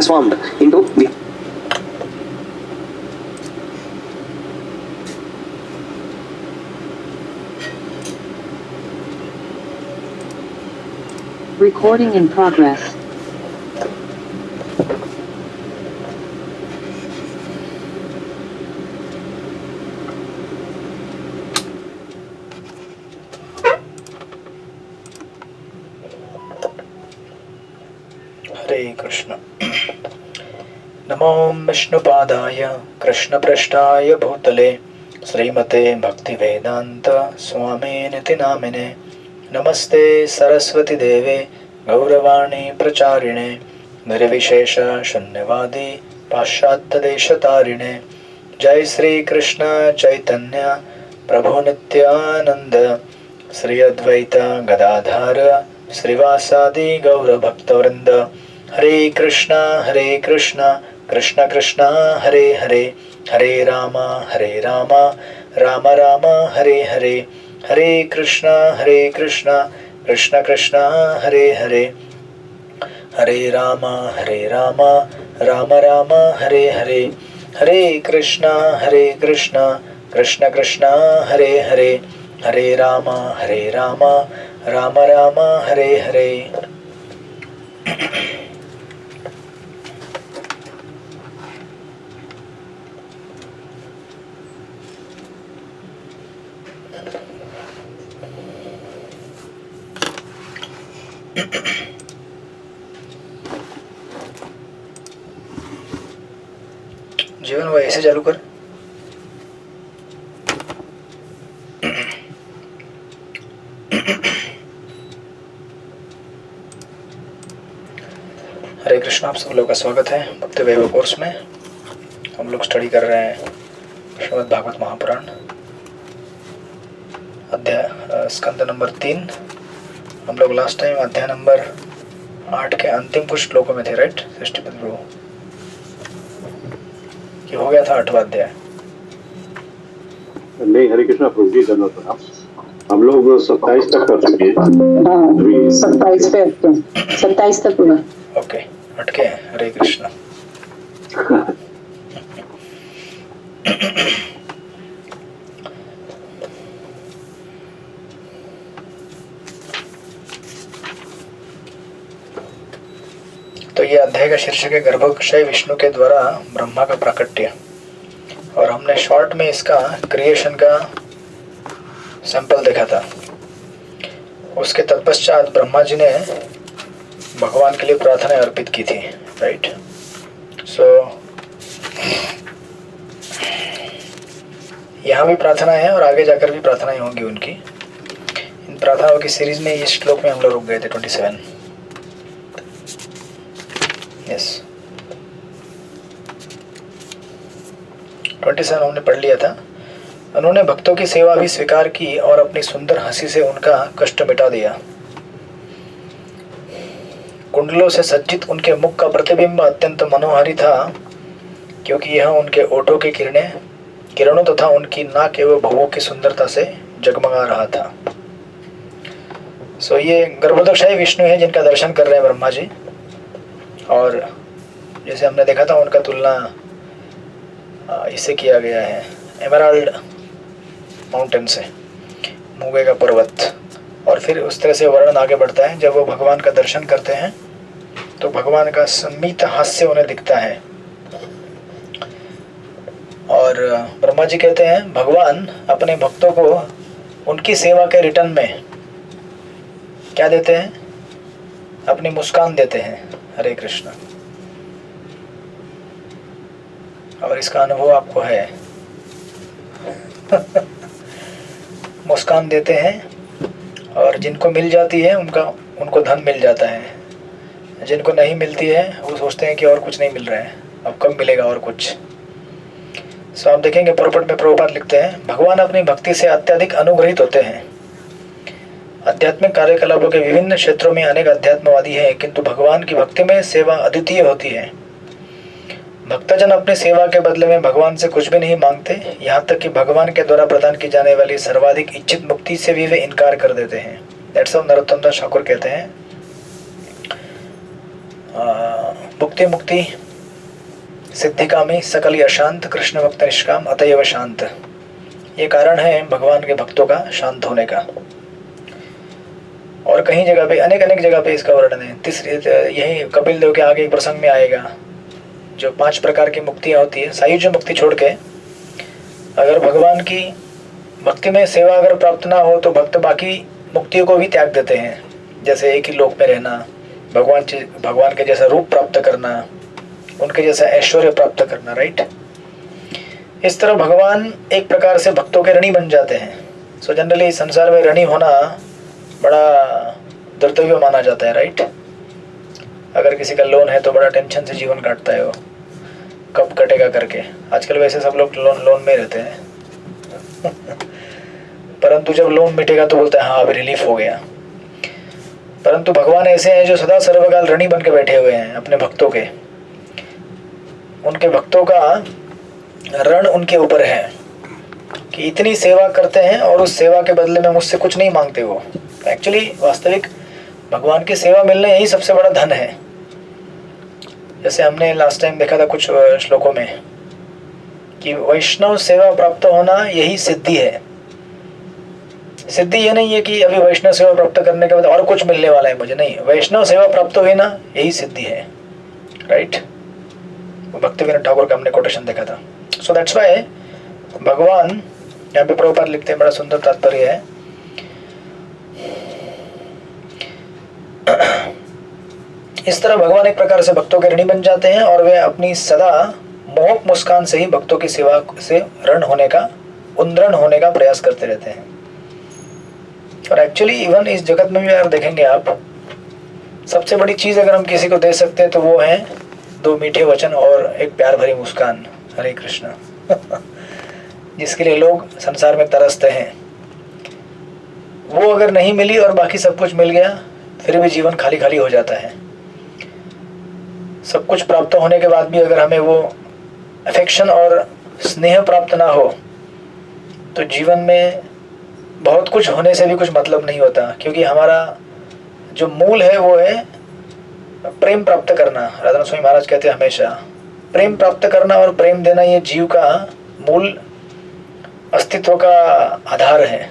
transformed into the Recording in progress. हरे कृष्ण। नमो विष्णुपादाय कृष्णपृष्ठाय भूतले श्रीमते भक्तिवेदांत स्वामिनिति नामिने। नमस्ते सरस्वती देवे गौरवाणी प्रचारिणे निर्विशेष शून्यवादी पाश्चात्यदेशतारिणे। जय श्री कृष्ण चैतन्य प्रभु नित्यानंद श्री अद्वैत गदाधर श्रीवासादि गौर भक्तवृंद। हरे कृष्णा कृष्ण कृष्णा हरे हरे, हरे राम राम राम हरे हरे। हरे कृष्णा कृष्ण कृष्णा हरे हरे, हरे राम राम राम हरे हरे। हरे कृष्णा कृष्ण कृष्णा हरे हरे, हरे राम राम राम हरे हरे। जीवन वो ऐसे चालू कर। हरे कृष्ण, आप सब लोग का स्वागत है भक्ति वैभव कोर्स में। हम लोग स्टडी कर रहे हैं श्रीमद् भागवत महापुराण अध्याय स्कंद नंबर 3। हम लोग लास्ट टाइम अध्याय नंबर 8 के अंतिम कुछ श्लोकों में थे, राइट सृष्टिपति प्रभु? कि हो गया था 8वां अध्याय? नहीं, हरे कृष्णा प्रभु जी, करना था। हम लोग 27 तक कर चुके हैं। 27 पे 27 तक पूरा। ओके, अटके हैं। हरे कृष्णा। तो ये अध्याय का शीर्षक है गर्भक्षय विष्णु के द्वारा ब्रह्मा का प्राकट्य। और हमने शॉर्ट में इसका क्रिएशन का सैंपल देखा था। उसके तत्पश्चात ब्रह्मा जी ने भगवान के लिए प्रार्थना अर्पित की थी, राइट? सो यहाँ भी प्रार्थना है और आगे जाकर भी प्रार्थनाएं होंगी उनकी। इन प्रार्थनाओं की सीरीज में इस श्लोक में हम लोग रुक गए थे 27। यस, 27 हमने पढ़ लिया था। उन्होंने भक्तों की सेवा भी स्वीकार की और अपनी सुंदर हंसी से उनका कष्ट मिटा दिया। कुंडलों से सज्जित उनके मुख का प्रतिबिंब अत्यंत मनोहारी था, क्योंकि यह उनके ओठों की किरणों तथा उनकी नाक एवं भवों की सुंदरता से जगमगा रहा था। सो ये गर्भोदक्षायी विष्णु है जिनका दर्शन कर रहे हैं ब्रह्मा जी। और जैसे हमने देखा था उनका तुलना इससे किया गया है एमराल्ड माउंटेन से, मूंगे का पर्वत। और फिर उस तरह से वर्णन आगे बढ़ता है। जब वो भगवान का दर्शन करते हैं तो भगवान का स्मित हास्य उन्हें दिखता है। और ब्रह्मा जी कहते हैं भगवान अपने भक्तों को उनकी सेवा के रिटर्न में क्या देते हैं? अपनी मुस्कान देते हैं। हरे कृष्ण। और इसका अनुभव आपको है। मुस्कान देते हैं और जिनको मिल जाती है उनको धन मिल जाता है। जिनको नहीं मिलती है वो सोचते हैं कि और कुछ नहीं मिल रहा है, अब कब मिलेगा और कुछ। सो आप देखेंगे पुरपट में प्रभुपाद लिखते हैं भगवान अपनी भक्ति से अत्यधिक अनुग्रहित होते हैं। आध्यात्मिक कार्यकलापों के विभिन्न क्षेत्रों में अनेक अध्यात्मवादी हैं, किंतु भगवान की भक्ति में सेवा अद्वितीय होती है। भक्तजन अपनी सेवा के बदले में भगवान से कुछ भी नहीं मांगते, यहाँ तक कि भगवान के द्वारा प्रदान की जाने वाली सर्वाधिक इच्छित मुक्ति से भी वे इनकार कर देते हैं। दैट्स हाउ नरोत्तम दास ठाकुर कहते हैं। भुक्ति मुक्ति सिद्धिकामी सकल अशांत कृष्ण भक्त निष्काम अतएव शांत, ये कारण है भगवान के भक्तों का शांत होने का। और कहीं जगह पे अनेक अनेक जगह पे इसका वर्णन है। तीसरी यही कपिल देव के आगे एक प्रसंग में आएगा, जो 5 प्रकार की मुक्तियाँ होती है। सायुज्य मुक्ति छोड़ के अगर भगवान की भक्ति में सेवा अगर प्राप्त ना हो तो भक्त बाकी मुक्तियों को भी त्याग देते हैं, जैसे एक ही लोक में रहना, भगवान के जैसा रूप प्राप्त करना, उनके जैसा ऐश्वर्य प्राप्त करना, राइट। इस तरह भगवान एक प्रकार से भक्तों के ऋणी बन जाते हैं। सो जनरली संसार में ऋणी होना बड़ा दुर्दैव माना जाता है, राइट। अगर किसी का लोन है तो बड़ा टेंशन से जीवन काटता है वो, कब कटेगा करके। आजकल वैसे सब लोग लोन में रहते हैं परंतु जब लोन मिटेगा तो बोलते हैं हाँ अब रिलीफ हो गया। परंतु भगवान ऐसे हैं जो सदा सर्वकाल ऋणी बन के बैठे हुए हैं अपने भक्तों के। उनके भक्तों का ऋण उनके ऊपर है कि इतनी सेवा करते हैं और उस सेवा के बदले में मुझसे कुछ नहीं मांगते वो। एक्चुअली वास्तविक भगवान की सेवा मिलना यही सबसे बड़ा धन है। जैसे हमने लास्ट टाइम देखा था कुछ श्लोकों में कि वैष्णव सेवा प्राप्त होना यही सिद्धि है। सिद्धि ये नहीं है कि अभी वैष्णव सेवा प्राप्त करने के बाद और कुछ मिलने वाला है मुझे, नहीं, वैष्णव सेवा प्राप्त हुई ना यही सिद्धि है, राइट। भक्तिविनोद ठाकुर का हमने कोटेशन देखा था। सो दैट्स व्हाई भगवान यहाँ पे प्रभुपाद लिखते हैं, बड़ा सुंदर तात्पर्य है। इस तरह भगवान एक प्रकार से भक्तों के ऋणी बन जाते हैं और वे अपनी सदा मोहक मुस्कान से ही भक्तों की सेवा से उन्नरण होने का प्रयास करते रहते हैं। और एक्चुअली इवन इस जगत में भी अगर देखेंगे आप, सबसे बड़ी चीज़ अगर हम किसी को दे सकते हैं तो वो है 2 मीठे वचन और एक प्यार भरी मुस्कान, हरे कृष्ण जिसके लिए लोग संसार में तरसते हैं। वो अगर नहीं मिली और बाकी सब कुछ मिल गया फिर भी जीवन खाली खाली हो जाता है। सब कुछ प्राप्त होने के बाद भी अगर हमें वो अफेक्शन और स्नेह प्राप्त ना हो तो जीवन में बहुत कुछ होने से भी कुछ मतलब नहीं होता, क्योंकि हमारा जो मूल है वो है प्रेम प्राप्त करना। राधा स्वामी महाराज कहते हैं हमेशा प्रेम प्राप्त करना और प्रेम देना ये जीव का मूल अस्तित्व का आधार है।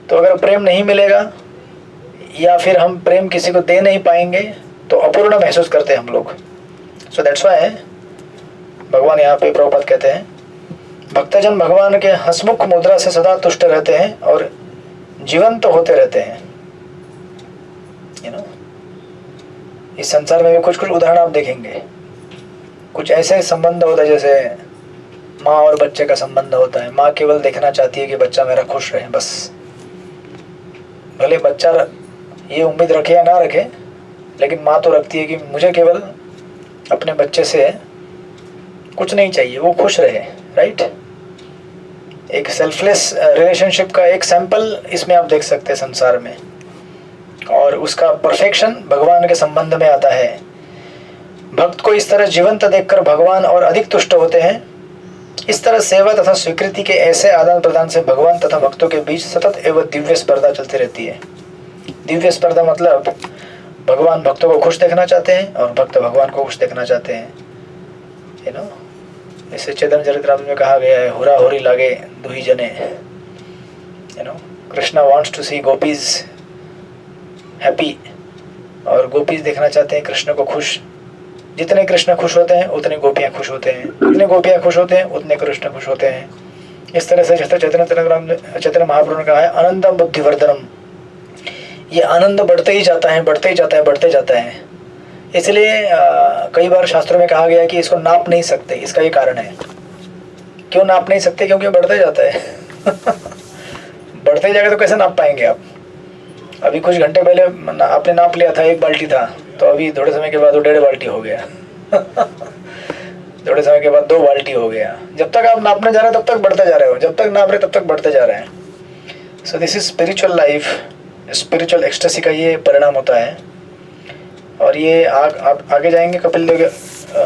तो अगर प्रेम नहीं मिलेगा या फिर हम प्रेम किसी को दे नहीं पाएंगे तो अपूर्ण महसूस करते हैं हम लोग। सो दैट्स व्हाई भगवान यहाँ पे प्रभुपाद कहते हैं भक्तजन भगवान के हंसमुख मुद्रा से सदा तुष्ट रहते हैं और जीवंत होते रहते हैं। इस संसार में भी कुछ कुछ उदाहरण आप देखेंगे। कुछ ऐसे संबंध होता है जैसे माँ और बच्चे का संबंध होता है। माँ केवल देखना चाहती है कि बच्चा मेरा खुश रहे, बस। भले बच्चा ये उम्मीद रखे या ना रखे, लेकिन माँ तो रखती है कि मुझे केवल अपने बच्चे से कुछ नहीं चाहिए, वो खुश रहे, राइट। एक सेल्फलेस रिलेशनशिप का एक सैंपल इसमें आप देख सकते हैं संसार में, और उसका परफेक्शन भगवान के संबंध में आता है। भक्त को इस तरह जीवंत देखकर भगवान और अधिक तुष्ट होते हैं। इस तरह सेवा तथा स्वीकृति के ऐसे आदान प्रदान से भगवान तथा भक्तों के बीच सतत एवं दिव्य स्पर्धा चलती रहती है। दिव्य स्पर्धा मतलब भगवान भक्तों को खुश देखना चाहते हैं और भक्त भगवान को खुश देखना चाहते हैं। इसे चैतन्य चरितामृत में कहा गया है, हुरा हुरी लागे दुही जने। Krishna wants to see gopis happy, और गोपीज देखना चाहते हैं कृष्ण को खुश। जितने कृष्ण खुश होते हैं उतने गोपियाँ खुश होते हैं, जितने गोपियाँ खुश होते हैं उतने कृष्ण खुश होते हैं। इस तरह से चैतन्य महाप्रभु ने कहा है आनंदम बुद्धिवर्धनम, ये आनंद बढ़ते ही जाता है, बढ़ते ही जाता है, बढ़ते जाता है। इसलिए कई बार शास्त्रों में कहा गया है कि इसको नाप नहीं सकते। इसका ये कारण है, क्यों नाप नहीं सकते? क्योंकि बढ़ते जाता है बढ़ते जाएगा तो कैसे नाप पाएंगे आप? अभी कुछ घंटे पहले आपने नाप लिया था 1 बाल्टी था, तो अभी थोड़े समय के बाद वो 1.5 बाल्टी हो गया थोड़े समय के बाद 2 बाल्टी हो गया। जब तक आप नापने जा रहे हैं तब तक बढ़ते जा रहे हो, जब तक नाप रहे तब तक बढ़ते जा रहे हैं। So this is spiritual life, spiritual ecstasy का ये परिणाम होता है। और ये आगे जाएंगे कपिल देव के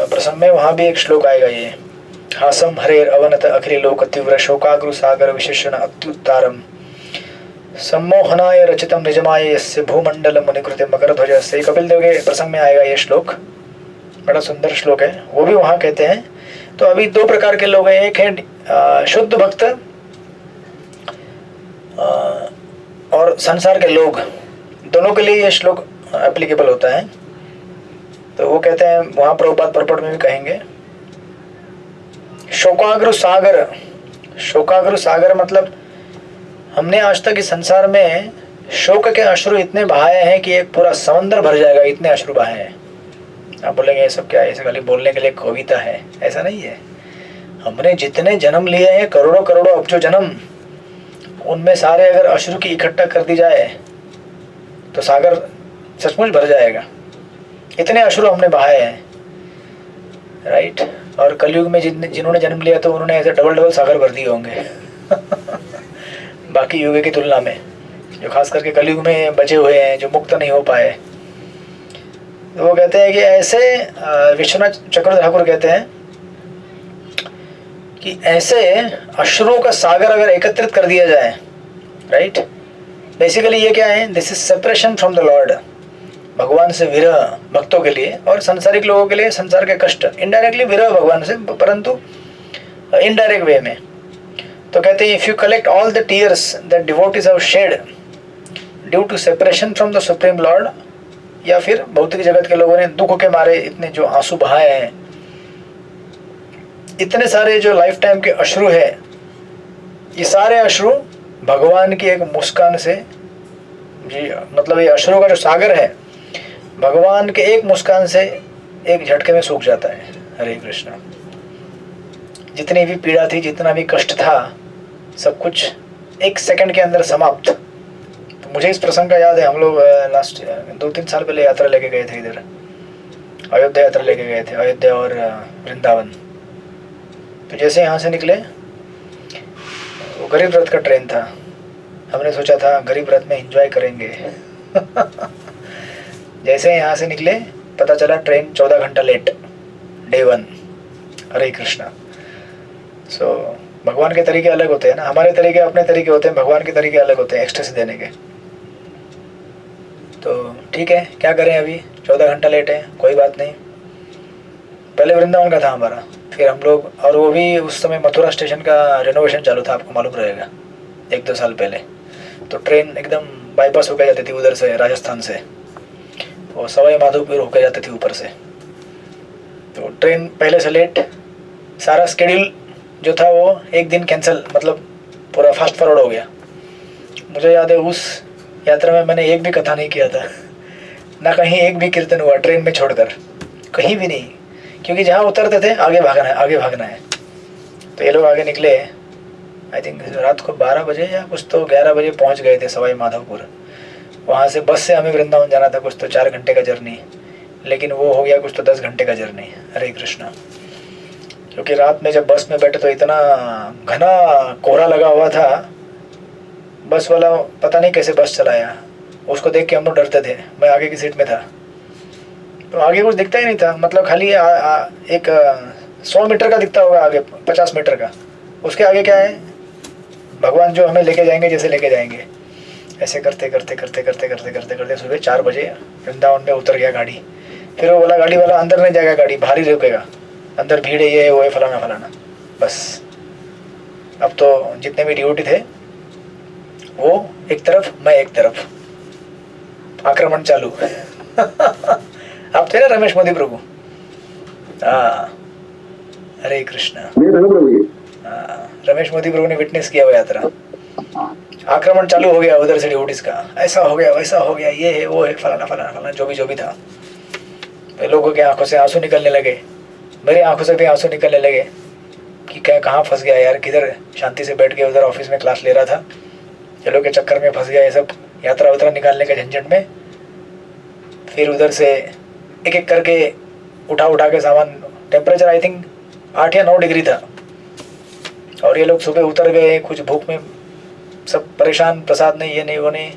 प्रसंग में, वहाँ भी एक श्लोक आएगा ये, हासम हरेर अवनत अखिल लोक तीव्र शोकाग्रु सागर विशेषण अत्युत्तारम सम्मोहनाय रचितम निजमाय यस्य भूमंडल मुनिकृते मकर ध्वजस्य। कपिल देव के प्रसंग में आएगा ये श्लोक, बड़ा सुंदर श्लोक है, वो भी वहाँ कहते हैं। तो अभी दो प्रकार के लोग हैं, एक है शुद्ध भक्त और संसार के लोग, दोनों के लिए ये श्लोक एप्लीकेबल होता है। तो वो कहते हैं, वहाँ प्रभुपाद परपट में भी कहेंगे, शोकाग्र सागर। शोकाग्र सागर मतलब हमने आज तक इस संसार में शोक के अश्रु इतने बहाए हैं कि एक पूरा समंदर भर जाएगा, इतने अश्रु बहाए हैं। आप बोलेंगे ये सब क्या है, ऐसे खाली बोलने के लिए कविता है, ऐसा नहीं है। हमने जितने जन्म लिए हैं, करोड़ों करोड़ों अब्जों जन्म, उनमें सारे अगर अश्रु की इकट्ठा कर दी जाए तो सागर सचमुच भर जाएगा, इतने अश्रु हमने बहाए हैं, राइट। और कलयुग में जिन्होंने जन्म लिया तो उन्होंने ऐसे डबल डबल सागर भर दिए होंगे बाकी युग की तुलना में, जो खास करके कलयुग में बचे हुए हैं, जो मुक्त नहीं हो पाए। तो वो कहते हैं कि ऐसे विश्वनाथ चक्रवर्ती ठाकुर कहते हैं कि ऐसे अश्रुओं का सागर अगर एकत्रित कर दिया जाए, राइट। बेसिकली ये क्या है, this is separation from the Lord, भगवान से विरह भक्तों के लिए, और संसारिक लोगों के लिए संसार के कष्ट, इनडायरेक्टली विरह भगवान से, परंतु इनडायरेक्ट वे में। तो कहते हैं, if you collect all the tears that devotees have shed due to separation from the supreme lord, या फिर भौतिक जगत के लोगों ने दुख के मारे इतने जो आंसू बहाए हैं, इतने सारे जो लाइफ टाइम के अश्रु है, ये सारे अश्रु भगवान की एक मुस्कान से, जी मतलब ये अश्रु का जो सागर है, भगवान के एक मुस्कान से एक झटके में सूख जाता है। हरे कृष्णा। जितनी भी पीड़ा थी, जितना भी कष्ट था, सब कुछ एक सेकंड के अंदर समाप्त। तो मुझे इस प्रसंग का याद है, हम लोग लास्ट 2-3 साल पहले यात्रा लेके गए थे, इधर अयोध्या यात्रा लेके गए थे, अयोध्या और वृंदावन। तो जैसे यहाँ से निकले, वो गरीब रथ का ट्रेन था, हमने सोचा था गरीब रथ में एंजॉय करेंगे जैसे यहाँ से निकले, पता चला ट्रेन 14 घंटा लेट, डे 1। हरे कृष्णा। सो भगवान के तरीके अलग होते हैं ना, हमारे तरीके अपने तरीके होते हैं, भगवान के तरीके अलग होते हैं एक्सटेंस देने के। तो ठीक है, क्या करें, अभी 14 घंटा लेट है, कोई बात नहीं। पहले वृंदावन का था हमारा, फिर हम लोग, और वो भी उस समय मथुरा स्टेशन का रिनोवेशन चालू था, आपको मालूम रहेगा, 1-2 साल पहले। तो ट्रेन एकदम बाईपास होकर जाती थी उधर से, राजस्थान से, और सवाई माधोपुर होकर जाती थी ऊपर से। तो ट्रेन पहले से लेट, सारा स्केड्यूल जो था वो एक दिन कैंसिल, मतलब पूरा फास्ट फॉरवर्ड हो गया। मुझे याद है उस यात्रा में मैंने एक भी कथा नहीं किया था, ना कहीं एक भी कीर्तन हुआ ट्रेन में छोड़कर, कहीं भी नहीं, क्योंकि जहाँ उतरते थे आगे भागना है, आगे भागना है। तो ये लोग आगे निकले, आई थिंक रात को 12 बजे या कुछ, तो 11 बजे पहुँच गए थे सवाई माधोपुर। वहाँ से बस से हमें वृंदावन जाना था, कुछ तो 4 घंटे का जर्नी, लेकिन वो हो गया कुछ तो 10 घंटे का जर्नी। हरे कृष्णा। क्योंकि रात में जब बस में बैठे तो इतना घना कोहरा लगा हुआ था, बस वाला पता नहीं कैसे बस चलाया, उसको देख के हम लोग डरते थे। मैं आगे की सीट में था, तो आगे कुछ दिखता ही नहीं था, मतलब खाली एक 100 मीटर का दिखता होगा आगे, 50 मीटर का, उसके आगे क्या है, भगवान जो हमें लेके जाएंगे, जैसे लेके जाएंगे। ऐसे करते करते करते करते करते करते करते सुबह 4 बजे वृंदावन में उतर गया गाड़ी। फिर वो बोला गाड़ी वाला अंदर नहीं जाएगा, गाड़ी बाहर ही रुकेगा, अंदर भीड़ है, ये वो है, फलाना फलाना। बस अब तो जितने भी ड्यूटी थे वो एक तरफ, मैं एक तरफ, आक्रमण चालू आप थे ना रमेश मोदी प्रभु? हरे कृष्णा। रमेश मोदी प्रभु ने विटनेस किया वो यात्रा। आक्रमण चालू हो गया उधर से ड्यूटीज का, ऐसा हो गया, वैसा हो गया, ये है वो है, फलाना फलाना फलाना, जो भी था। लोगों के आंखों से आंसू निकलने लगे, मेरी आंखों से भी आंसू निकलने लगे कि क्या, कहाँ फंस गया यार, किधर शांति से बैठ के उधर ऑफिस में क्लास ले रहा था, चलो के चक्कर में फंस गया, ये सब यात्रा वात्रा निकालने के झंझट में। फिर उधर से एक एक करके उठा के सामान, टेम्परेचर आई थिंक 8 या 9 डिग्री था, और ये लोग सुबह उतर गए, कुछ भूख में सब परेशान, प्रसाद नहीं, ये नहीं वो नहीं।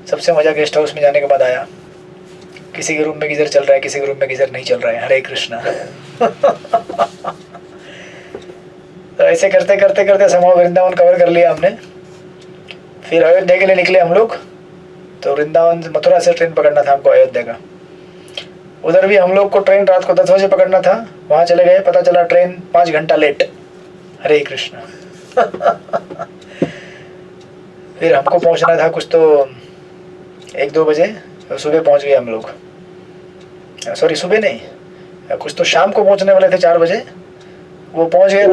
सबसे मज़ा गेस्ट हाउस में जाने के बाद आया, किसी के रूम में गीजर चल रहा है, किसी के रूम में गीजर नहीं चल रहा है। हरे कृष्णा। तो ऐसे करते करते करते समूह वृंदावन कवर कर लिया हमने। फिर अयोध्या के लिए निकले हम लोग। तो वृंदावन मथुरा से ट्रेन पकड़ना था हमको अयोध्या का। उधर भी हम लोग को ट्रेन रात को 10 बजे पकड़ना था। वहाँ चले गए, पता चला ट्रेन 5 घंटा लेट। हरे कृष्ण। फिर हमको पहुँचना था कुछ तो 1-2 बजे, तो सुबह पहुँच गए हम लोग। सॉरी सुबह नहीं, कुछ तो शाम को पहुँचने वाले थे 4 बजे, वो पहुँच गए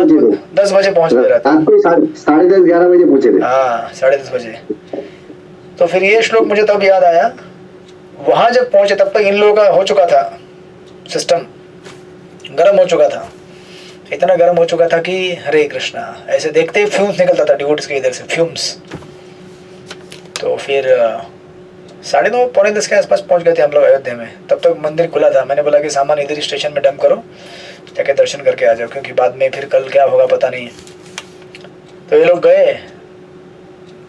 10 बजे पहुँच गए रात को 10:30-11 बजे पहुंचे थे। हाँ 10:30 बजे। तो फिर ये श्लोक मुझे तब याद आया, वहाँ जब पहुँचे तब तक इन लोगों का हो चुका था सिस्टम, गर्म हो चुका था, इतना गर्म हो चुका था कि हरे कृष्णा ऐसे देखते ही फ्यूम्स निकलता था डिवोटीज के इधर से, फ्यूम्स। तो फिर 9:30 पौने 10 के आसपास पहुँच गए थे हम लोग अयोध्या में। तब तक मंदिर खुला था। मैंने बोला कि सामान इधर ही स्टेशन में डंप करो, जाके दर्शन करके आ जाओ, क्योंकि बाद में फिर कल क्या होगा पता नहीं। तो ये लोग गए,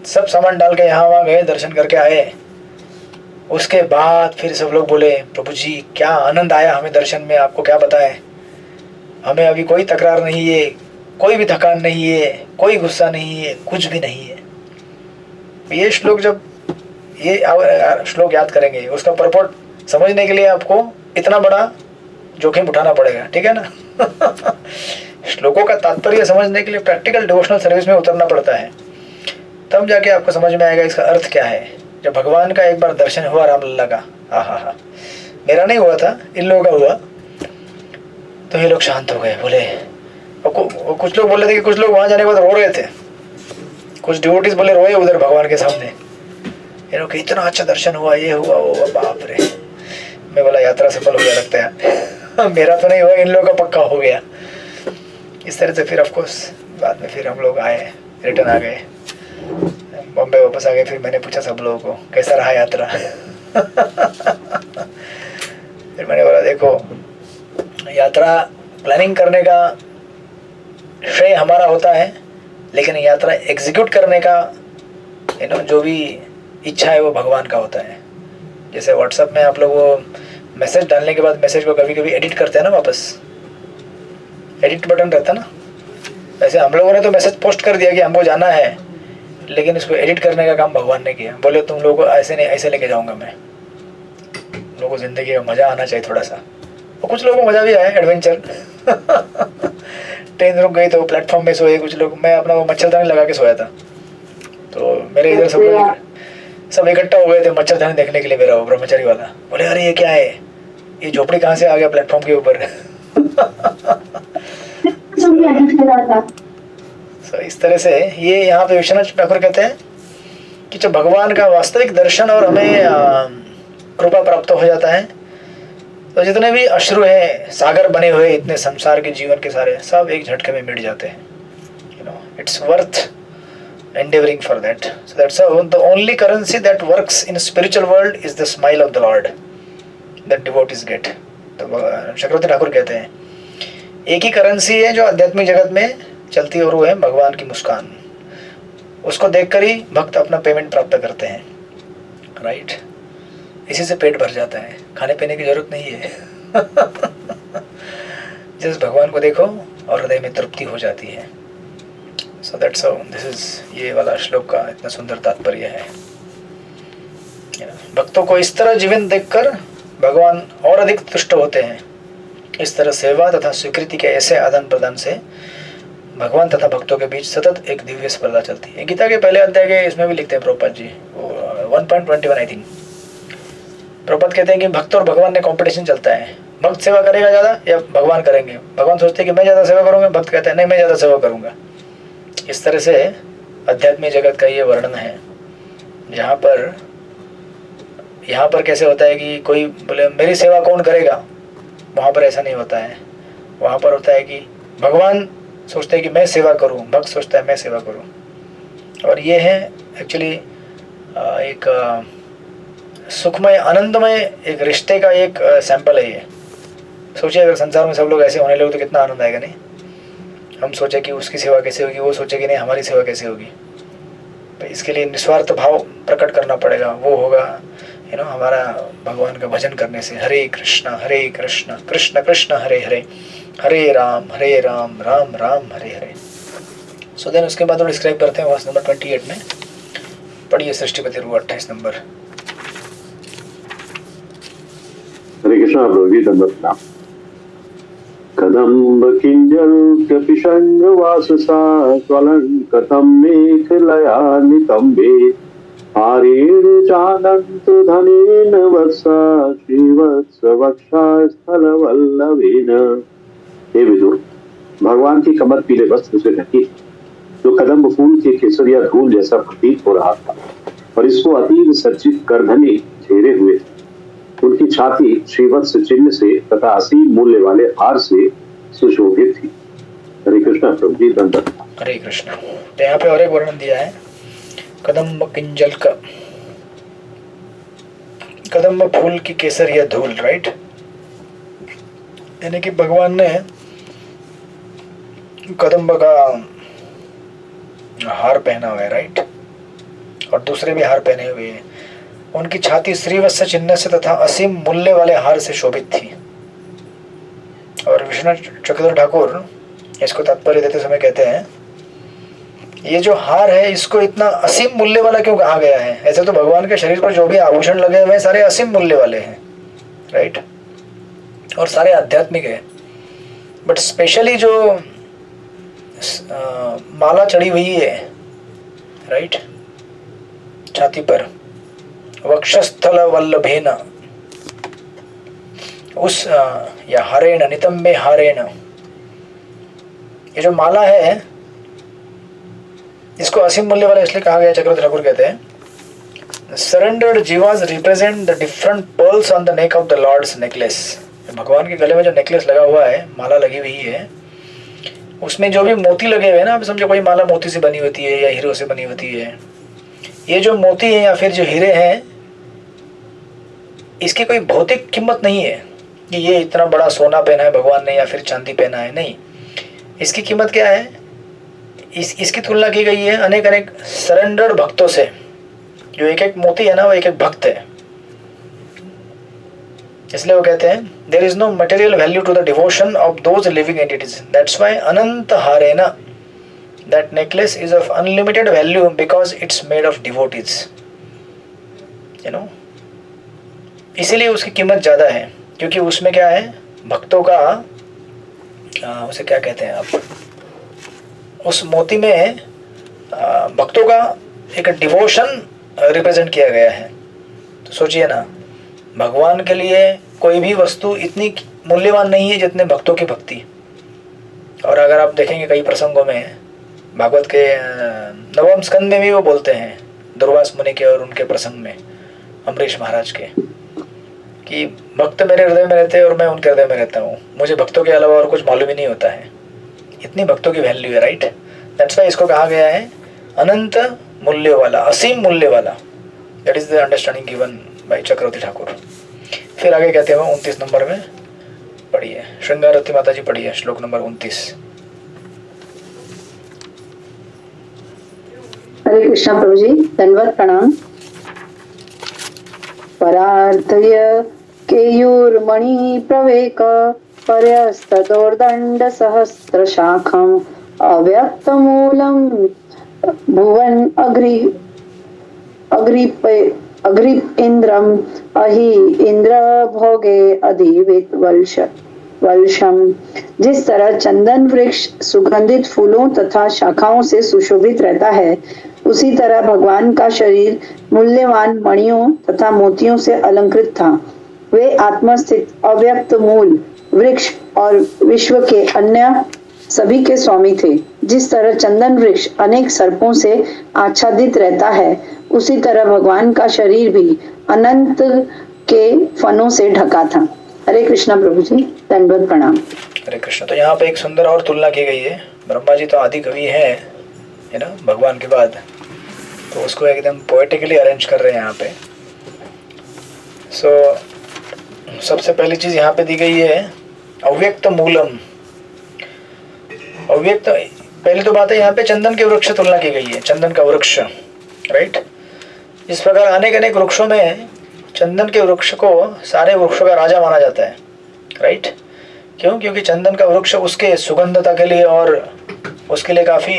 सब सामान डाल के यहाँ वहाँ गए, दर्शन करके आए। उसके बाद फिर सब लोग बोले प्रभु जी क्या आनंद आया हमें दर्शन में, आपको क्या बताएं, हमें अभी कोई तकरार नहीं है, कोई भी थकान नहीं है, कोई गुस्सा नहीं है, कुछ भी नहीं है। ये श्लोक जब ये श्लोक याद करेंगे, उसका परपोर्ट समझने के लिए आपको इतना बड़ा जोखिम उठाना पड़ेगा, ठीक है ना। श्लोकों का तात्पर्य समझने के लिए प्रैक्टिकल डिवोशनल सर्विस में उतरना पड़ता है, तब जाके आपको समझ में आएगा इसका अर्थ क्या है। जब भगवान का एक बार दर्शन हुआ रामलला का, हा, मेरा नहीं हुआ था, इन लोगों का हुआ, तो ये लोग शांत हो गए। बोले कुछ लोग बोले थे कि कुछ लोग वहाँ जाने के बाद रो रहे थे, कुछ डिवोटीज बोले रोए उधर भगवान के सामने। ये लोग इतना अच्छा दर्शन हुआ, ये हुआ वो, बाप रे। मैं बोला यात्रा सफल हो गया लगता है। मेरा तो नहीं हुआ, इन लोगों का पक्का हो गया। इस तरह से फिर ऑफकोर्स बाद में फिर हम लोग आए, रिटर्न आ गए, बॉम्बे वापस आ गए। फिर मैंने पूछा सब लोगों को कैसा रहा यात्रा। फिर मैंने बोला देखो यात्रा प्लानिंग करने का श्रेय हमारा होता है, लेकिन यात्रा एग्जीक्यूट करने का जो भी इच्छा है वो भगवान का होता है। जैसे व्हाट्सएप में आप लोग वो मैसेज डालने के बाद मैसेज को कभी कभी एडिट करते हैं ना, वापस एडिट बटन रहता है ना, वैसे हम लोगों ने तो मैसेज पोस्ट कर दिया कि हमको जाना है, लेकिन इसको एडिट करने का काम भगवान ने किया। बोले तुम लोगों को ऐसे नहीं, ऐसे लेके जाऊंगा मैं, लोगों को जिंदगी में मज़ा आना चाहिए थोड़ा सा। और कुछ लोगों को मज़ा भी आया, एडवेंचर। ट्रेन रुक गई तो प्लेटफॉर्म में सोए कुछ लोग, मैं अपना वो मच्छरदानी लगा के सोया था। तो मेरे इधर सब इकट्ठा हो गए थे मच्छरदानी देखने के लिए। मेरा वो ब्रह्मचारी वाला बोले अरे ये क्या है, ये झोपड़ी कहाँ से आ गया प्लेटफॉर्म के ऊपर। So, इस तरह से ये यहाँ पे विश्वनाथ ठाकुर कहते हैं कि जब भगवान का वास्तविक दर्शन और हमें कृपा प्राप्त हो जाता है, तो जितने भी अश्रु हैं, सागर बने हुए इतने संसार के जीवन के सारे, सब एक झटके में मिट जाते हैं। You know it's worth endeavoring for that. So that's the only currency that works in spiritual world is the smile of the Lord that devotees get. तो चक्रवर्ती ठाकुर कहते हैं एक ही करेंसी है जो आध्यात्मिक जगत में चलती है, और वो है भगवान की मुस्कान। उसको देखकर ही भक्त अपना पेमेंट प्राप्त करते हैं, राइट। इसी से पेट भर जाता है, खाने पीने की जरूरत नहीं है। जिस भगवान को देखो और हृदय में तृप्ति हो जाती है। So that's how this is, ये वाला श्लोक का इतना सुंदर तात्पर्य है। भक्तों को इस तरह जीवन देखकर भगवान और अधिक तुष्ट होते हैं। इस तरह सेवा तथा स्वीकृति के ऐसे आदान प्रदान से भगवान तथा भक्तों के बीच सतत एक दिव्य स्पर्धा चलती है। गीता के पहले अध्याय के इसमें भी लिखते हैं प्रभुपाद जी, 1.21 आई थिंक। प्रभुपाद कहते हैं कि भक्त और भगवान में कॉम्पिटिशन चलता है, भक्त सेवा करेगा ज़्यादा या भगवान करेंगे। भगवान सोचते हैं कि मैं ज़्यादा सेवा करूँगा, भक्त कहते हैं नहीं मैं ज़्यादा सेवा करूँगा। इस तरह से अध्यात्मिक जगत का ये वर्णन है, यहाँ पर कैसे होता है कि कोई बोले मेरी सेवा कौन करेगा, वहाँ पर ऐसा नहीं होता है। वहाँ पर होता है कि भगवान सोचते हैं कि मैं सेवा करूँ, भक्त सोचता है मैं सेवा करूँ। और ये है एक्चुअली एक सुखमय आनंदमय एक रिश्ते का एक सैंपल है ये। सोचिए अगर संसार में सब लोग ऐसे होने लगे तो कितना आनंद आएगा। नहीं हम सोचे कि उसकी सेवा कैसे होगी, वो सोचे कि नहीं हमारी सेवा कैसे होगी। तो इसके लिए निस्वार्थ भाव प्रकट करना पड़ेगा। वो होगा हमारा भगवान का भजन करने से। हरे कृष्ण कृष्ण कृष्ण हरे हरे, हरे राम राम राम हरे हरे। सो देन उसके बाद वो डिस्क्राइब करते हैं वर्स नंबर 28 में पढ़िए सृष्टिपति रूप 28 नंबर। हरे कृष्णा प्रभु जी, दंडवत प्रणाम। कदम्ब किंजल कपिशंग वाससा ज्वलन कथम मेखलया नितंबे हारेण चानंत धनेन वत्सा श्रीवत्स वक्षा स्थल वल्लभेन। हे विदुर, भगवान की कमर पीले वस्त्र से ढकी, जो कदम्ब फूल के केसरिया धूल जैसा प्रतीत हो रहा था और इसको अतीब सज्जित करधनी घेरे हुए थे। उनकी छाती श्रीवत्स चिन्ह से तथा असीम मूल्य वाले हार से सुशोभित थी। हरे कृष्णा प्रभु जी, दंडवत। हरे कृष्णा। तो यहाँ पे और एक वर्णन दिया है कदम्ब किंजल का, कदम्ब फूल की केसरिया धूल, राइट। यानी कि भगवान ने कदम्ब का हार पहना हुआ है, राइट, और दूसरे भी हार पहने हुए हैं। उनकी छाती श्रीवत्स चिन्ह से तथा असीम मूल्य वाले हार से शोभित थी। और विश्वनाथ चक्रधर ठाकुर इसको तात्पर्य देते समय कहते हैं, ये जो हार है इसको इतना असीम मूल्य वाला क्यों कहा गया है? ऐसे तो भगवान के शरीर पर जो भी आभूषण लगे हुए हैं सारे असीम मूल्य वाले हैं, राइट, और सारे आध्यात्मिक है। बट स्पेशली जो माला चढ़ी हुई है, राइट, छाती पर, वक्षस्थल वल्लभेन, उस या हरेण नितंबे हारेण, ये जो माला है इसको असीम मूल्य वाला इसलिए कहा गया, चक्रवर्ती ठाकुर कहते हैं, surrendered jivas represent the different pearls on the neck of the lord's necklace. भगवान के गले में जो नेकलेस लगा हुआ है, माला लगी हुई है, उसमें जो भी मोती लगे हुए हैं ना, अब समझो कोई माला मोती से बनी होती है या हीरो से बनी होती है, ये जो मोती है या फिर जो हीरे हैं, इसकी कोई भौतिक कीमत नहीं है कि ये इतना बड़ा सोना पहना है भगवान ने या फिर चांदी पहना है, नहीं। इसकी कीमत क्या है? इसकी तुलना की गई है अनेक अनेक सरेंडर्ड भक्तों से। जो एक एक मोती है ना, वो एक एक भक्त है। इसलिए वो कहते हैं, there is no material value to the devotion of those living entities, that's why अनंत हारेना, that necklace is of unlimited value because it's made of devotees, you know. इसीलिए उसकी कीमत ज़्यादा है, क्योंकि उसमें क्या है, भक्तों का, उसे क्या कहते हैं आप, उस मोती में भक्तों का एक डिवोशन रिप्रेजेंट किया गया है। तो सोचिए ना, भगवान के लिए कोई भी वस्तु इतनी मूल्यवान नहीं है जितने भक्तों की भक्ति। और अगर आप देखेंगे कई प्रसंगों में, भागवत के 9वें स्कंद में भी वो बोलते हैं, दुर्वास मुनि के और उनके प्रसंग में अम्बरीश महाराज के, कि भक्त मेरे हृदय में रहते हैं और मैं उनके हृदय में रहता हूँ, मुझे भक्तों के अलावा और कुछ मालूम ही नहीं होता है। इतनी भक्तों की वैल्यू है, राइट। दैट्स व्हाई इसको कहा गया है अनंत मूल्य वाला, असीम मूल्य वाला। That is the understanding given by Chakravarti Thakur. फिर आगे कहते हैं 29 नंबर में पढ़िए, श्रृंगारवती माता जी पढ़िए, श्लोक नंबर 29। हरे कृष्णा प्रभु जी, दंडवत प्रणाम। परार्थय केयूर्मणि प्रवेक पर्यस्तदोर्दंड सहस्र शाखम अव्यक्त मूलम भुवन अग्रिप इंद्रम अहि इंद्र भोगे अधिवित वल्शम। जिस तरह चंदन वृक्ष सुगंधित फूलों तथा शाखाओं से सुशोभित रहता है, उसी तरह भगवान का शरीर मूल्यवान मणियों तथा मोतियों से अलंकृत था। वे आत्मस्थित अव्यक्त मूल वृक्ष और विश्व के अन्य सभी के स्वामी थे। जिस तरह चंदन वृक्ष अनेक सर्पों से आच्छादित रहता है, उसी तरह भगवान का शरीर भी अनंत के फनों से ढका था। हरे कृष्णा प्रभु जी, दंडवत प्रणाम। हरे कृष्ण। तो यहाँ पे एक सुंदर और तुलना की गई है। ब्रह्मा जी तो आदि कवि है ना भगवान के बाद, तो उसको एकदम पोएटिकली अरेंज कर रहे हैं यहाँ पे। सबसे पहली चीज यहाँ पे दी गई है अव्यक्त मूलम। अव्यक्त, पहली तो बात है यहाँ पे चंदन के वृक्ष तुलना की गई है, चंदन का वृक्ष, राइट। इस प्रकार अनेक अनेक वृक्षों में चंदन के वृक्ष को सारे वृक्षों का राजा माना जाता है, राइट। क्यों? क्योंकि चंदन का वृक्ष उसके सुगंधता के लिए और उसके लिए काफ़ी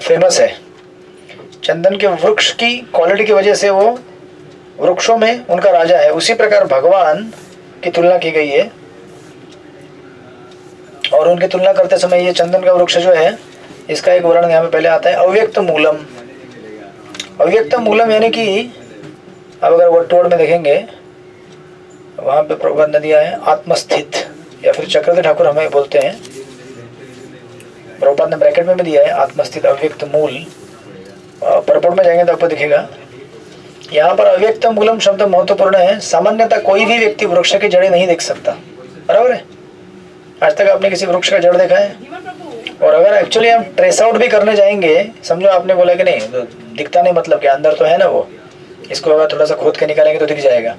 फेमस है। चंदन के वृक्ष की क्वालिटी की वजह से वो वृक्षों में उनका राजा है, उसी प्रकार भगवान की तुलना की गई है। और उनकी तुलना करते समय ये चंदन का वृक्ष जो है, इसका एक वर्णन यहाँ पे पहले आता है, अव्यक्त मूलम। अव्यक्त मूलम यानी कि अब अगर वर्ड में देखेंगे वहाँ पे प्रबंध दिया है आत्मस्थित, या फिर चक्रधर ठाकुर हमें बोलते हैं, प्रभुपाद ने ब्रैकेट में भी दिया है आत्मस्थित अव्यक्त मूल। परपट में जाएंगे तो आपको दिखेगा यहाँ पर अव्यक्त मूलम शब्द महत्वपूर्ण है। सामान्यतः कोई भी व्यक्ति वृक्ष की जड़ें नहीं देख सकता, बराबर है। आज तक आपने किसी वृक्ष का जड़ देखा है? और अगर एक्चुअली हम ट्रेस आउट भी करने जाएंगे, समझो आपने बोला कि नहीं तो दिखता नहीं, मतलब कि अंदर तो है ना वो, इसको अगर थोड़ा सा खोद के निकालेंगे तो दिख जाएगा।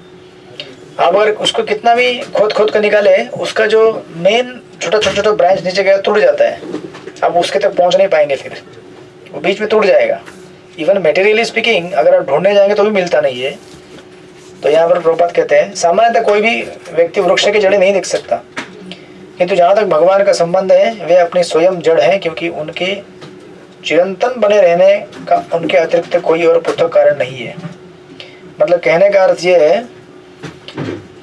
आप अगर उसको कितना भी खोद के निकाले, उसका जो मेन छोटा ब्रांच नीचे गया टूट जाता है, आप उसके तक पहुंच नहीं पाएंगे, फिर वो बीच में टूट जाएगा। इवन मटेरियली स्पीकिंग अगर आप ढूंढने जाएंगे तो भी मिलता नहीं है। तो यहाँ पर प्रभुपाद कहते हैं सामान्यतः कोई भी व्यक्ति वृक्ष की जड़ें नहीं देख सकता, किंतु जहाँ तक भगवान का संबंध है वे अपनी स्वयं जड़ है, क्योंकि उनके चिरंतन बने रहने का उनके अतिरिक्त कोई और पृथक कारण नहीं है। मतलब कहने का अर्थ ये है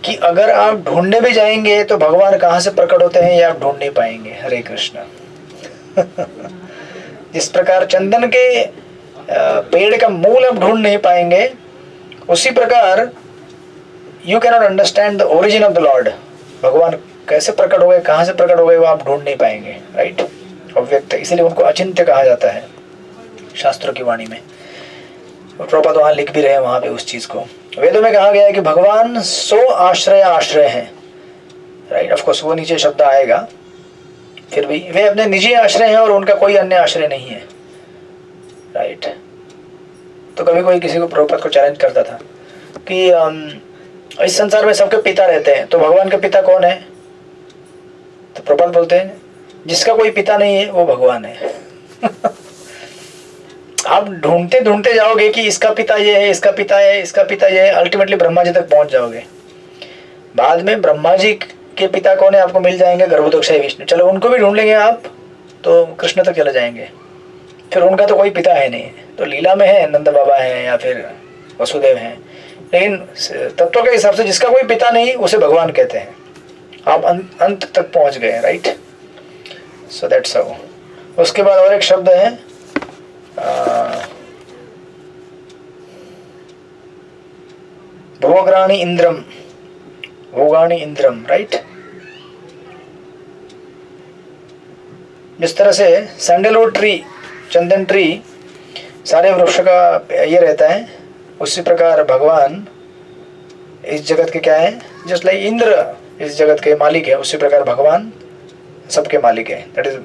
कि अगर आप ढूंढने भी जाएंगे तो भगवान कहाँ से प्रकट होते हैं ये आप ढूंढ नहीं पाएंगे। हरे कृष्ण। जिस प्रकार चंदन के पेड़ का मूल आप ढूंढ नहीं पाएंगे, उसी प्रकार you can not understand the origin of the Lord. भगवान कैसे प्रकट हो गए, कहाँ से प्रकट हो गए, वो आप ढूंढ नहीं पाएंगे, राइट। अव्यक्त, इसीलिए उनको अचिंत्य कहा जाता है शास्त्रों की वाणी में। प्रभुपाद वहाँ लिख भी रहे हैं वहाँ पे उस चीज को। वेदों में कहा गया है कि भगवान सो आश्रय हैं, राइट। ऑफ कोर्स वो नीचे शब्द आएगा, फिर भी वे अपने निजी आश्रय हैं और उनका कोई अन्य आश्रय नहीं है, राइट। तो कभी कोई किसी को प्रभुपाद को चैलेंज करता था कि इस संसार में सबके पिता रहते हैं, तो भगवान के पिता कौन है? तो प्रभुपाद बोलते हैं जिसका कोई पिता नहीं है वो भगवान है। आप ढूंढते ढूंढते जाओगे कि इसका पिता ये है, इसका पिता है, इसका पिता ये है, अल्टीमेटली ब्रह्मा जी तक पहुंच जाओगे। बाद में ब्रह्मा जी के पिता कौन है आपको मिल जाएंगे, गर्भोदक्षाई विष्णु। चलो उनको भी ढूंढ लेंगे आप तो कृष्ण तक चले जाएंगे, फिर उनका तो कोई पिता है नहीं। तो लीला में है नंद बाबा है या फिर वसुदेव हैं, लेकिन तत्व के हिसाब से जिसका कोई पिता नहीं उसे भगवान कहते हैं। आप अंत तक पहुंच गए, राइट। So that's how. उसके बाद और एक शब्द है भोगाणी इंद्रम, भोगाणी इंद्रम, राइट। जिस तरह से सैंडलवुड ट्री, चंदन ट्री सारे वृक्ष का ये रहता है, उसी प्रकार भगवान इस जगत के क्या है, जस्ट लाइक इंद्र इस जगत के मालिक है, उसी प्रकार भगवान सबके मालिक है। दैट इज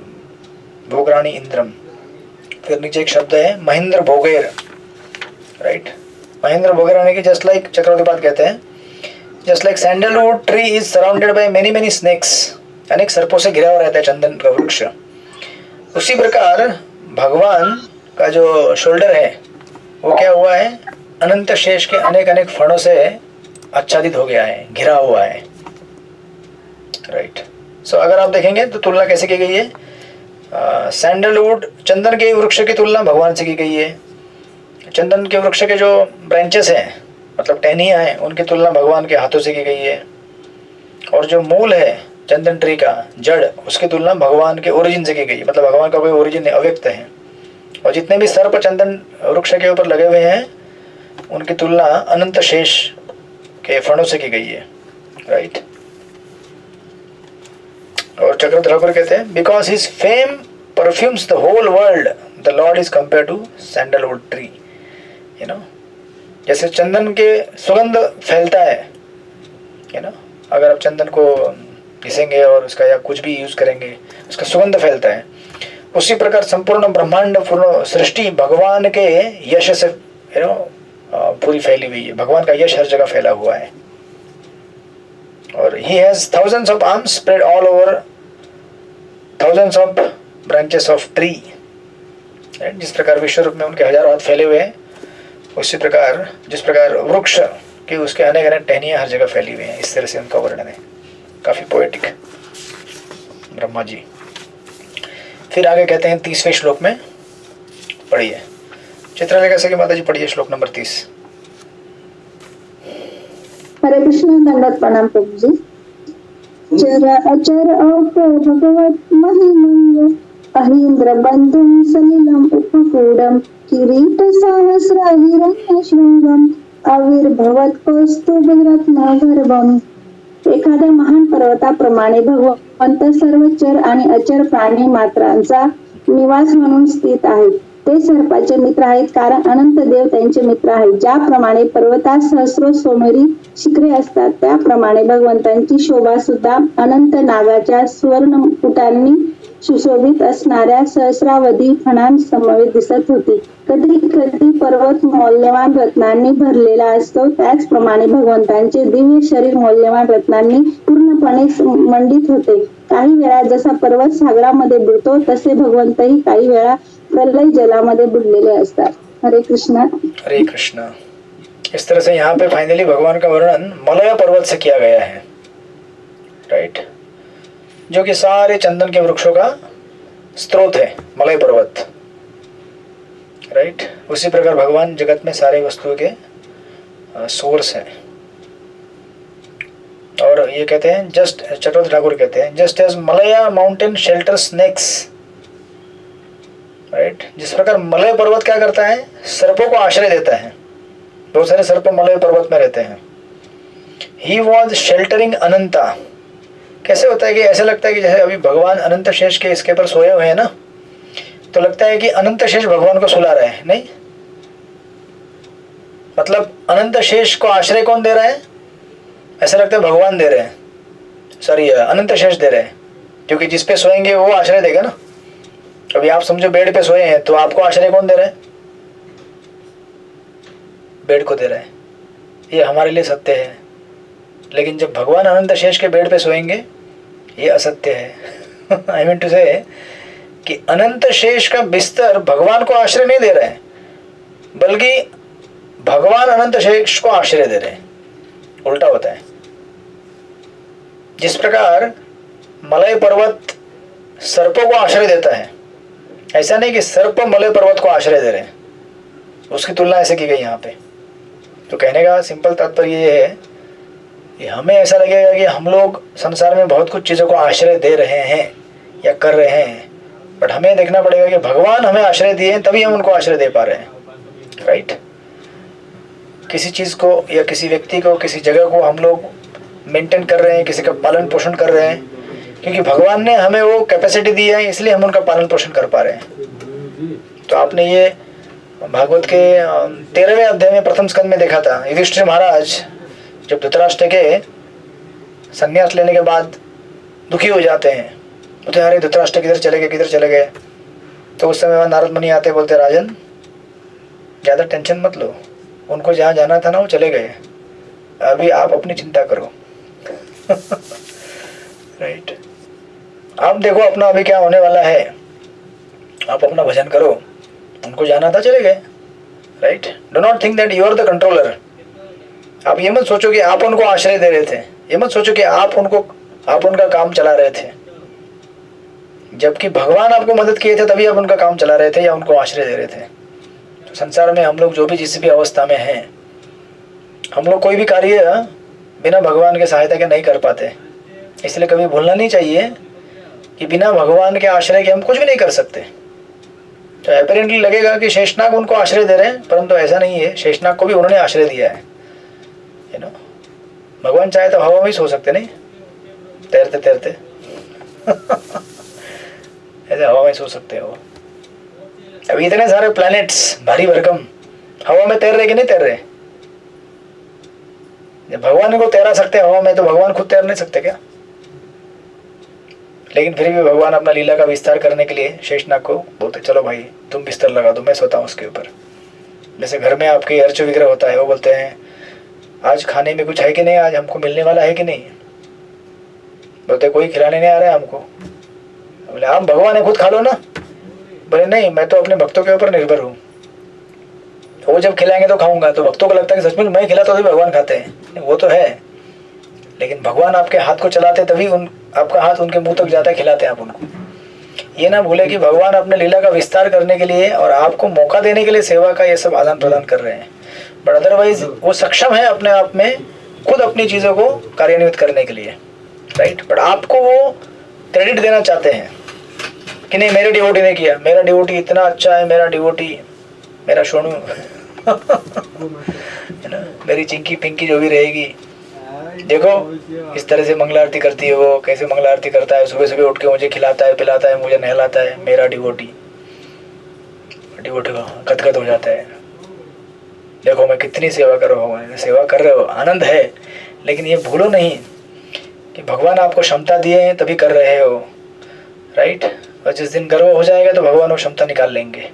भोगाणी इंद्रम। फिर नीचे एक शब्द है महेंद्र भोगेर, राइट। महेंद्र भोगेर यानी कि जस्ट लाइक चक्रवर्तीपाद कहते हैं, just like sandalwood tree is surrounded by many many snakes, अनेक सर्पों से घिरा हुआ रहता है चंदन का वृक्ष, उसी प्रकार भगवान का जो शोल्डर है वो क्या हुआ है, अनंत शेष के अनेक अनेक फणों से आच्छादित हो गया है, घिरा हुआ है, राइट। सो अगर आप देखेंगे तो तुलना कैसे की गई है, सैंडलवुड चंदन के वृक्ष की तुलना भगवान से की गई है। चंदन के वृक्ष के जो ब्रांचेस हैं, मतलब टहनियाँ हैं, उनकी तुलना भगवान के हाथों से की गई है। और जो मूल है चंदन ट्री का जड़, उसकी तुलना भगवान के ओरिजिन से की गई, मतलब भगवान का कोई ओरिजिन अव्यक्त है। और जितने भी सर्प चंदन वृक्ष के ऊपर लगे हुए हैं उनकी तुलना अनंत शेष के फणों से की गई है, राइट। और चक्रवर्ती ठाकुर कहते हैं because his fame perfumes the whole world the lord is compare to sandalwood tree. You know, जैसे चंदन के सुगंध फैलता है, यू नो, अगर आप चंदन को घिसेंगे और उसका या कुछ भी यूज करेंगे उसका सुगंध फैलता है, उसी प्रकार संपूर्ण ब्रह्मांड पूर्ण सृष्टि भगवान के यश से यू नो पूरी फैली हुई है। भगवान का यश हर जगह फैला हुआ है। और he has thousands of arms spread all over thousands of branches of tree, right? जिस प्रकार विश्व रूप में उनके हजारों हाथ फैले हुए हैं, उसी प्रकार जिस प्रकार वृक्ष के उसके अनेक अनेक टहनियाँ हर जगह फैली हुई हैं, इस तरह से उनका वर्णन है। काफी पोएटिक ब्रह्मा जी। फिर आगे कहते हैं 30वें श्लोक में, पढ़िए चित्रलेखा सखी माता जी पढ़िए श्लोक नंबर 30। हरे कृष्ण, दंडवत प्रणाम प्रभु जी। चर अचर औप भगवत महिमंग अहीन्द्र बंधुम सलिलम उपकूडम किरीट सहस्र हिरण्य शृंगम आविर्भवत कौस्तुभ रत्नागर्भम। एखाद्या महान पर्वताप्रमाणे भगवंत सर्व चर आणि अचर प्राणी मात्रांचा निवास म्हणून स्थित आहेत. ते सर्पाचे मित्र आहेत, कारण अनंत देव त्यांचे मित्र आहेत. ज्याप्रमाणे पर्वतात सहस्रो सोनेरी शिखरे असतात, त्याप्रमाणे भगवंतांची शोभा सुद्धा अनंत नागाच्या सुवर्ण पुटांनी सुशोभित असणाऱ्या सहस्रावधी फणांसमवेत दिसत होती. कधी कधी पर्वत मौल्यवान रत्नांनी भरलेला असतो, त्याचप्रमाणे भगवंतांचे दिव्य शरीर मौल्यवान रत्नांनी पूर्णपणे मंडित होते. काही वेळा जसा पर्वत सागरामध्ये बुडतो, तसे भगवंतही काही वेळा प्रलय जलामध्ये बुडलेले असतात. हरे कृष्णा। हरे कृष्णा। इस तरह से यहाँ पे फाइनली भगवान का वर्णन मलय पर्वत से किया गया है, राइट, जो कि सारे चंदन के वृक्षों का स्रोत है, मलय पर्वत, राइट। उसी प्रकार भगवान जगत में सारे वस्तुओं के सोर्स है। और ये कहते हैं, जस्ट चटोल ठाकुर कहते हैं, जस्ट एज मलया माउंटेन शेल्टर स्नेक्स, राइट। जिस प्रकार मलय पर्वत क्या करता है, सर्पों को आश्रय देता है। बहुत सारे सर्प मलय पर्वत में रहते हैं। ही वॉज शेल्टरिंग अनंता। कैसे होता है कि ऐसा लगता है कि जैसे अभी भगवान अनंत शेष के इसके ऊपर सोए हुए हैं ना, तो लगता है कि अनंत शेष भगवान को सुला रहे हैं, नहीं, मतलब अनंत शेष को आश्रय कौन दे रहा है, ऐसा लगता है भगवान दे रहे हैं, सॉरी अनंत शेष दे रहे हैं, क्योंकि जिस पे सोएंगे वो आश्रय देगा ना। अभी आप समझो बेड पे सोए हैं, तो आपको आश्रय कौन दे रहा है, बेड को दे रहा है। ये हमारे लिए सत्य है, लेकिन जब भगवान अनंत शेष के बेड पे सोएंगे, ये असत्य है। आई मीन टू से कि अनंत शेष का बिस्तर भगवान को आश्रय नहीं दे रहे हैं, बल्कि भगवान अनंत शेष को आश्रय दे रहे हैं, उल्टा होता है। जिस प्रकार मलय पर्वत सर्पों को आश्रय देता है, ऐसा नहीं कि सर्प मलय पर्वत को आश्रय दे रहे हैं, उसकी तुलना ऐसे की गई यहाँ पे। तो कहने का सिंपल तात्पर्य ये है कि हमें ऐसा लगेगा कि हम लोग संसार में बहुत कुछ चीज़ों को आश्रय दे रहे हैं या कर रहे हैं, बट हमें देखना पड़ेगा कि भगवान हमें आश्रय दिए हैं, तभी हम उनको आश्रय दे पा रहे हैं, राइट। किसी चीज़ को या किसी व्यक्ति को, किसी जगह को हम लोग मेंटेन कर रहे हैं, किसी का पालन पोषण कर रहे हैं, क्योंकि भगवान ने हमें वो कैपेसिटी दी है, इसलिए हम उनका पालन पोषण कर पा रहे हैं। तो आपने ये भागवत के 13वें अध्याय में प्रथम स्कंद में देखा था, युधिष्ठिर महाराज जब धृतराष्ट्र के संन्यास लेने के बाद दुखी हो जाते हैं, बोलते अरे धृतराष्ट्र किधर चले गए, किधर चले गए। तो उस समय वहाँ नारद मुनि आते, बोलते राजन ज़्यादा टेंशन मत लो, उनको जहाँ जाना था ना वो चले गए, अभी आप अपनी चिंता करो। राइट, आप देखो अपना अभी क्या होने वाला है, आप अपना भजन करो, उनको जाना था चले गए, right. Do not think that you are the controller. आप ये मत सोचो कि आप उनको आश्रय दे रहे थे, ये मत सोचो कि आप उनका काम चला रहे थे, जबकि भगवान आपको मदद किए थे तभी आप उनका काम चला रहे थे या उनको आश्रय दे रहे थे। तो संसार में हम लोग जो भी जिस भी अवस्था में हैं, हम लोग कोई भी कार्य बिना भगवान के सहायता के नहीं कर पाते। इसलिए कभी भूलना नहीं चाहिए कि बिना भगवान के आश्रय के हम कुछ भी नहीं कर सकते। तो अपेरेंटली लगेगा कि शेषनाग उनको आश्रय दे रहे हैं, परंतु ऐसा नहीं है। शेषनाग को भी उन्होंने आश्रय दिया है, यू नो। भगवान चाहे तो हवा में ही सो सकते, नहीं, तैरते तैरते ऐसे हवा में सो सकते हो। अभी इतने सारे प्लैनेट्स भारी भरकम हवा में तैर रहे कि नहीं तैर रहे? जब भगवान को तैरा सकते हैं हवा में, तो भगवान खुद तैर नहीं सकते क्या? लेकिन फिर भी भगवान अपना लीला का विस्तार करने के लिए शेषनाग को बोलते चलो भाई तुम बिस्तर लगा दो, मैं सोता हूँ उसके ऊपर। जैसे घर में आपके अर्च विग्रह होता है, वो बोलते हैं आज खाने में कुछ है कि नहीं, आज हमको मिलने वाला है कि नहीं। बोलते कोई खिलाने नहीं आ रहा है हमको। बोले आप भगवान है, खुद खा लो ना। बोले नहीं, मैं तो अपने भक्तों के ऊपर निर्भर हूँ, वो जब खिलाएंगे तो खाऊंगा। तो भक्तों को लगता है कि सचमुच मैं खिलाता तो भगवान खाते हैं, वो तो है, लेकिन भगवान आपके हाथ को चलाते तभी आपका हाथ उनके मुंह तक जाता है, खिलाते हैं आप उनको। ये ना भूले कि भगवान अपने लीला का विस्तार करने के लिए और आपको मौका देने के लिए सेवा का ये सब आदान प्रदान कर रहे हैं, बट अदरवाइज वो सक्षम है अपने आप में खुद अपनी चीज़ों को कार्यान्वित करने के लिए, राइट। बट आपको वो क्रेडिट देना चाहते हैं कि नहीं मेरे डिवोटी ने किया, मेरा डिवोटी इतना अच्छा है, मेरा डिवोटी, मेरा सोनू है ना, मेरी चिंकी पिंकी जो भी रहेगी, देखो इस तरह से मंगला आरती करती है, वो कैसे मंगला आरती करता है, सुबह सुबह उठ के मुझे खिलाता है, पिलाता है, मुझे नहलाता है, मेरा डिवोटी को गदगद हो जाता है। देखो मैं कितनी सेवा कर रहा हूँ, सेवा कर रहे हो, आनंद है, लेकिन ये भूलो नहीं कि भगवान आपको क्षमता दिए हैं तभी कर रहे हो, राइट। और जिस दिन गर्व हो जाएगा तो भगवान वो क्षमता निकाल लेंगे।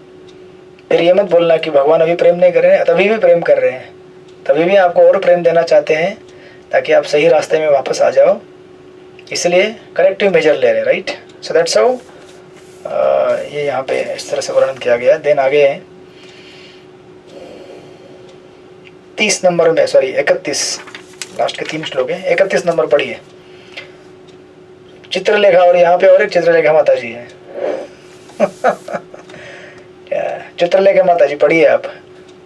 फिर ये मत बोलना कि भगवान अभी प्रेम नहीं कर रहे हैं, तभी भी प्रेम कर रहे हैं, तभी भी आपको और प्रेम देना चाहते हैं ताकि आप सही रास्ते में वापस आ जाओ, इसलिए करेक्टिव मेजर ले रहे हैं, राइट। सो दैट्स हाउ ये यहाँ पे इस तरह से वर्णन किया गया। देन आगे 30 नंबर में, सॉरी 31, लास्ट के 3 श्लोक है, 31 नंबर पढ़िए। चित्रलेखा, और यहाँ पे और एक चित्रलेखा माता जी है चित्रलेखा माता जी पढ़िए आप,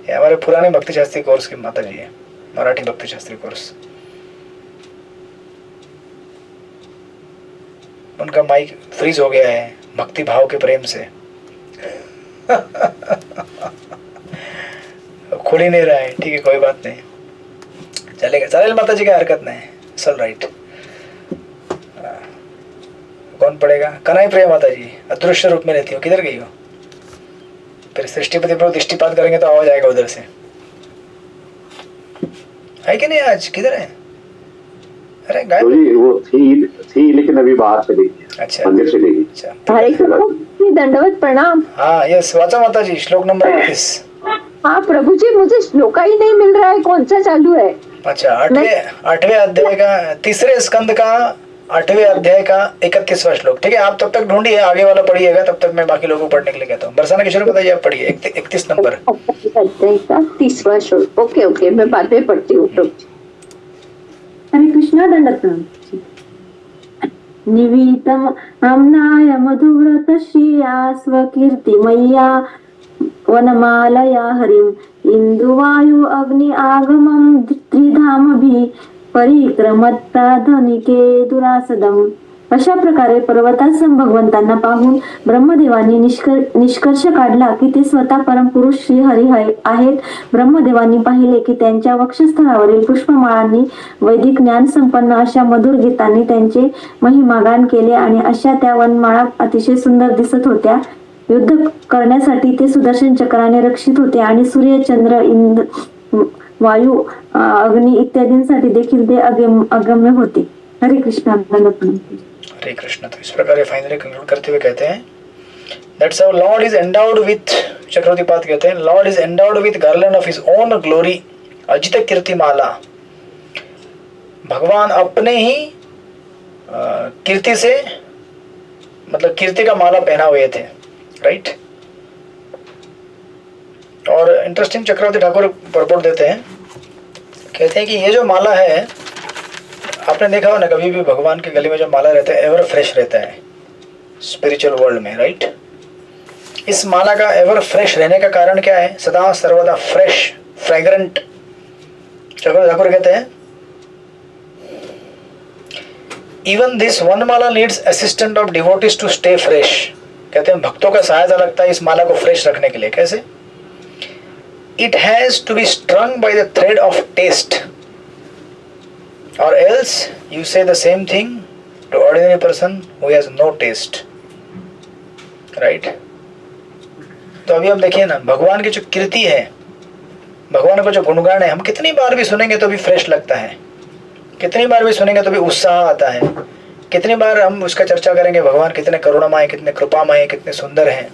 ये हमारे पुराने भक्ति शास्त्री कोर्स की माता जी है, मराठी भक्ति शास्त्री कोर्स। उनका माइक फ्रीज हो गया है भक्ति भाव के प्रेम से खुल ही नहीं रहा है, ठीक है कोई बात नहीं, चलेगा, चलेल माता जी का हरकत नहीं, चल राइट। कौन पढ़ेगा? कनाई प्रिया माता जी अदृश्य रूप में रहती हो, किधर गई हो? फिर सृष्टिपति पर दृष्टिपात करेंगे तो आवाज आएगा उधर से, है कि नहीं? आज किधर है? अरे गायब वो थी लेकिन अभी बाहर चली गई। अच्छा, मंदिर चली गई। अच्छा, हरे कृष्ण, दंडवत प्रणाम। हाँ यस, वाचा माता जी श्लोक नंबर 31। हाँ प्रभु जी, मुझे श्लोका ही नहीं मिल रहा है, कौन सा चालू है? अच्छा, 8वें अध्याय का, तीसरे स्कंद का 8वें अध्याय का 31वां श्लोक, ठीक है। आप तब तक ढूंढिए, आगे वाला पढ़िएगा, तब तक मैं बाकी लोगों को पढ़ने के लिए कहता हूँ। बरसाना किशोर बताइए, आप पढ़िए 31 नंबर। अध्याय का 30वां श्लोक। ओके ओके, मैं बाद में पढ़ती हूँ प्रभु जी। हरे कृष्णा, दंडवत प्रणाम। निवीतम आम्नाय मधुव्रत श्रिया स्वकीर्तिमय्या वनमालया हरिम इंदुवायु अग्नि आगमम त्रिधामभि परिक्रमत्ता धनिके दुरासदम। अशा प्रकारे पर्वतासम भगवंतांना पाहून ब्रह्मदेवांनी निष्कर्ष काढला की ते स्वतः परमपुरुष श्री हरी आहेत. ब्रह्मदेवांनी पाहिले की त्यांच्या वक्षस्थळावरील पुष्पमाळांनी वैदिक ज्ञान संपन्न अशा मधुर गीतांनी त्यांचे महिमागान केले आणि अशा त्या वनमाळा अतिशय सुंदर दिसत होत्या. युद्ध करण्यासाठी ते सुदर्शन चक्राने रक्षित होते आणि सूर्य, चंद्र, वायू, अग्नि इत्यादींसाठी देखील ते अगम्य होते. हरे कृष्ण. हरे कृष्ण। तो इस प्रकार फाइनली कंक्लूड करते हुए कहते हैं, that's how Lord is endowed with, Chakravartipad कहते हैं, Lord is endowed with garland of his own glory अजित कीर्तिमाला। भगवान अपने ही कीर्ति से, मतलब कीर्ति का माला पहना हुए थे, राइट। और इंटरेस्टिंग चक्रवर्ती ठाकुर परपोर्ट देते हैं, कहते हैं कि ये जो माला है, आपने देखा हो ना कभी भी भगवान के गले में जो माला रहता है एवर फ्रेश रहता है स्पिरिचुअल वर्ल्ड में, राइट। इस माला का एवर फ्रेश रहने का कारण क्या है? सदा सर्वदा फ्रेश, फ्रेग्रेंट। चक्रवर्ती ठाकुर कहते हैं, even this one mala needs assistant of devotees to stay fresh. कहते हैं भक्तों का सहायता लगता है इस माला को फ्रेश रखने के लिए। कैसे? It has to be strung by the thread of taste, or else you say the same thing to ordinary person who has no taste, right? तो अभी हम देखिए ना, भगवान की जो कीर्ति है, भगवान का जो गुणगान है, हम कितनी बार भी सुनेंगे तो भी फ्रेश लगता है, कितनी बार भी सुनेंगे तो भी उत्साह आता है, कितनी बार हम उसका चर्चा करेंगे, भगवान कितने करुणामय, कितने कृपामय, कितने सुंदर हैं।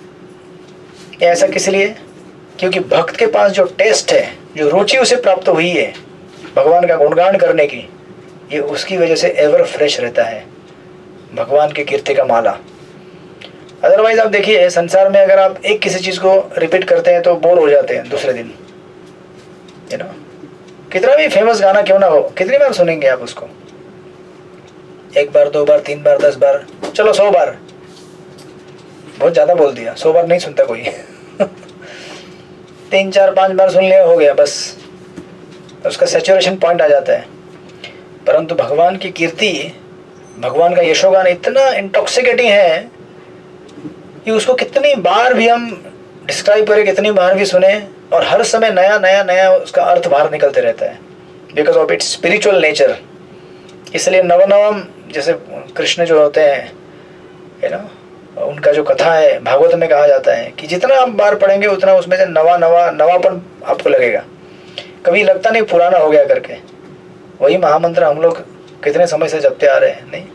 ऐसा किस लिए? क्योंकि भक्त के पास जो टेस्ट है, जो रुचि उसे प्राप्त हुई है भगवान का गुणगान करने की, ये उसकी वजह से एवर फ्रेश रहता है भगवान की कीर्ति का माला। अदरवाइज आप देखिए संसार में अगर आप एक किसी चीज़ को रिपीट करते हैं तो बोर हो जाते हैं दूसरे दिन, यू नो। कितना भी फेमस गाना क्यों ना हो, कितनी बार सुनेंगे आप उसको? 1 बार, 2 बार, 3 बार, 10 बार, चलो 100 बार, बहुत ज़्यादा बोल दिया, 100 बार नहीं सुनता कोई 3 4 5 बार सुन लिया, हो गया बस, उसका सैचुरेशन पॉइंट आ जाता है। परंतु भगवान की कीर्ति, भगवान का यशोगान इतना इंटॉक्सिकेटिंग है कि उसको कितनी बार भी हम डिस्क्राइब करें, कितनी बार भी सुने, और हर समय नया नया नया उसका अर्थ बाहर निकलते रहता है, because of its spiritual nature. इसलिए नवनवम जैसे कृष्ण जो होते हैं, है ना, उनका जो कथा है भागवत में कहा जाता है कि जितना आप बार पढ़ेंगे उतना उसमें से नवापन आपको लगेगा, कभी लगता नहीं पुराना हो गया करके। वही महामंत्र हम लोग कितने समय से जपते आ रहे हैं, नहीं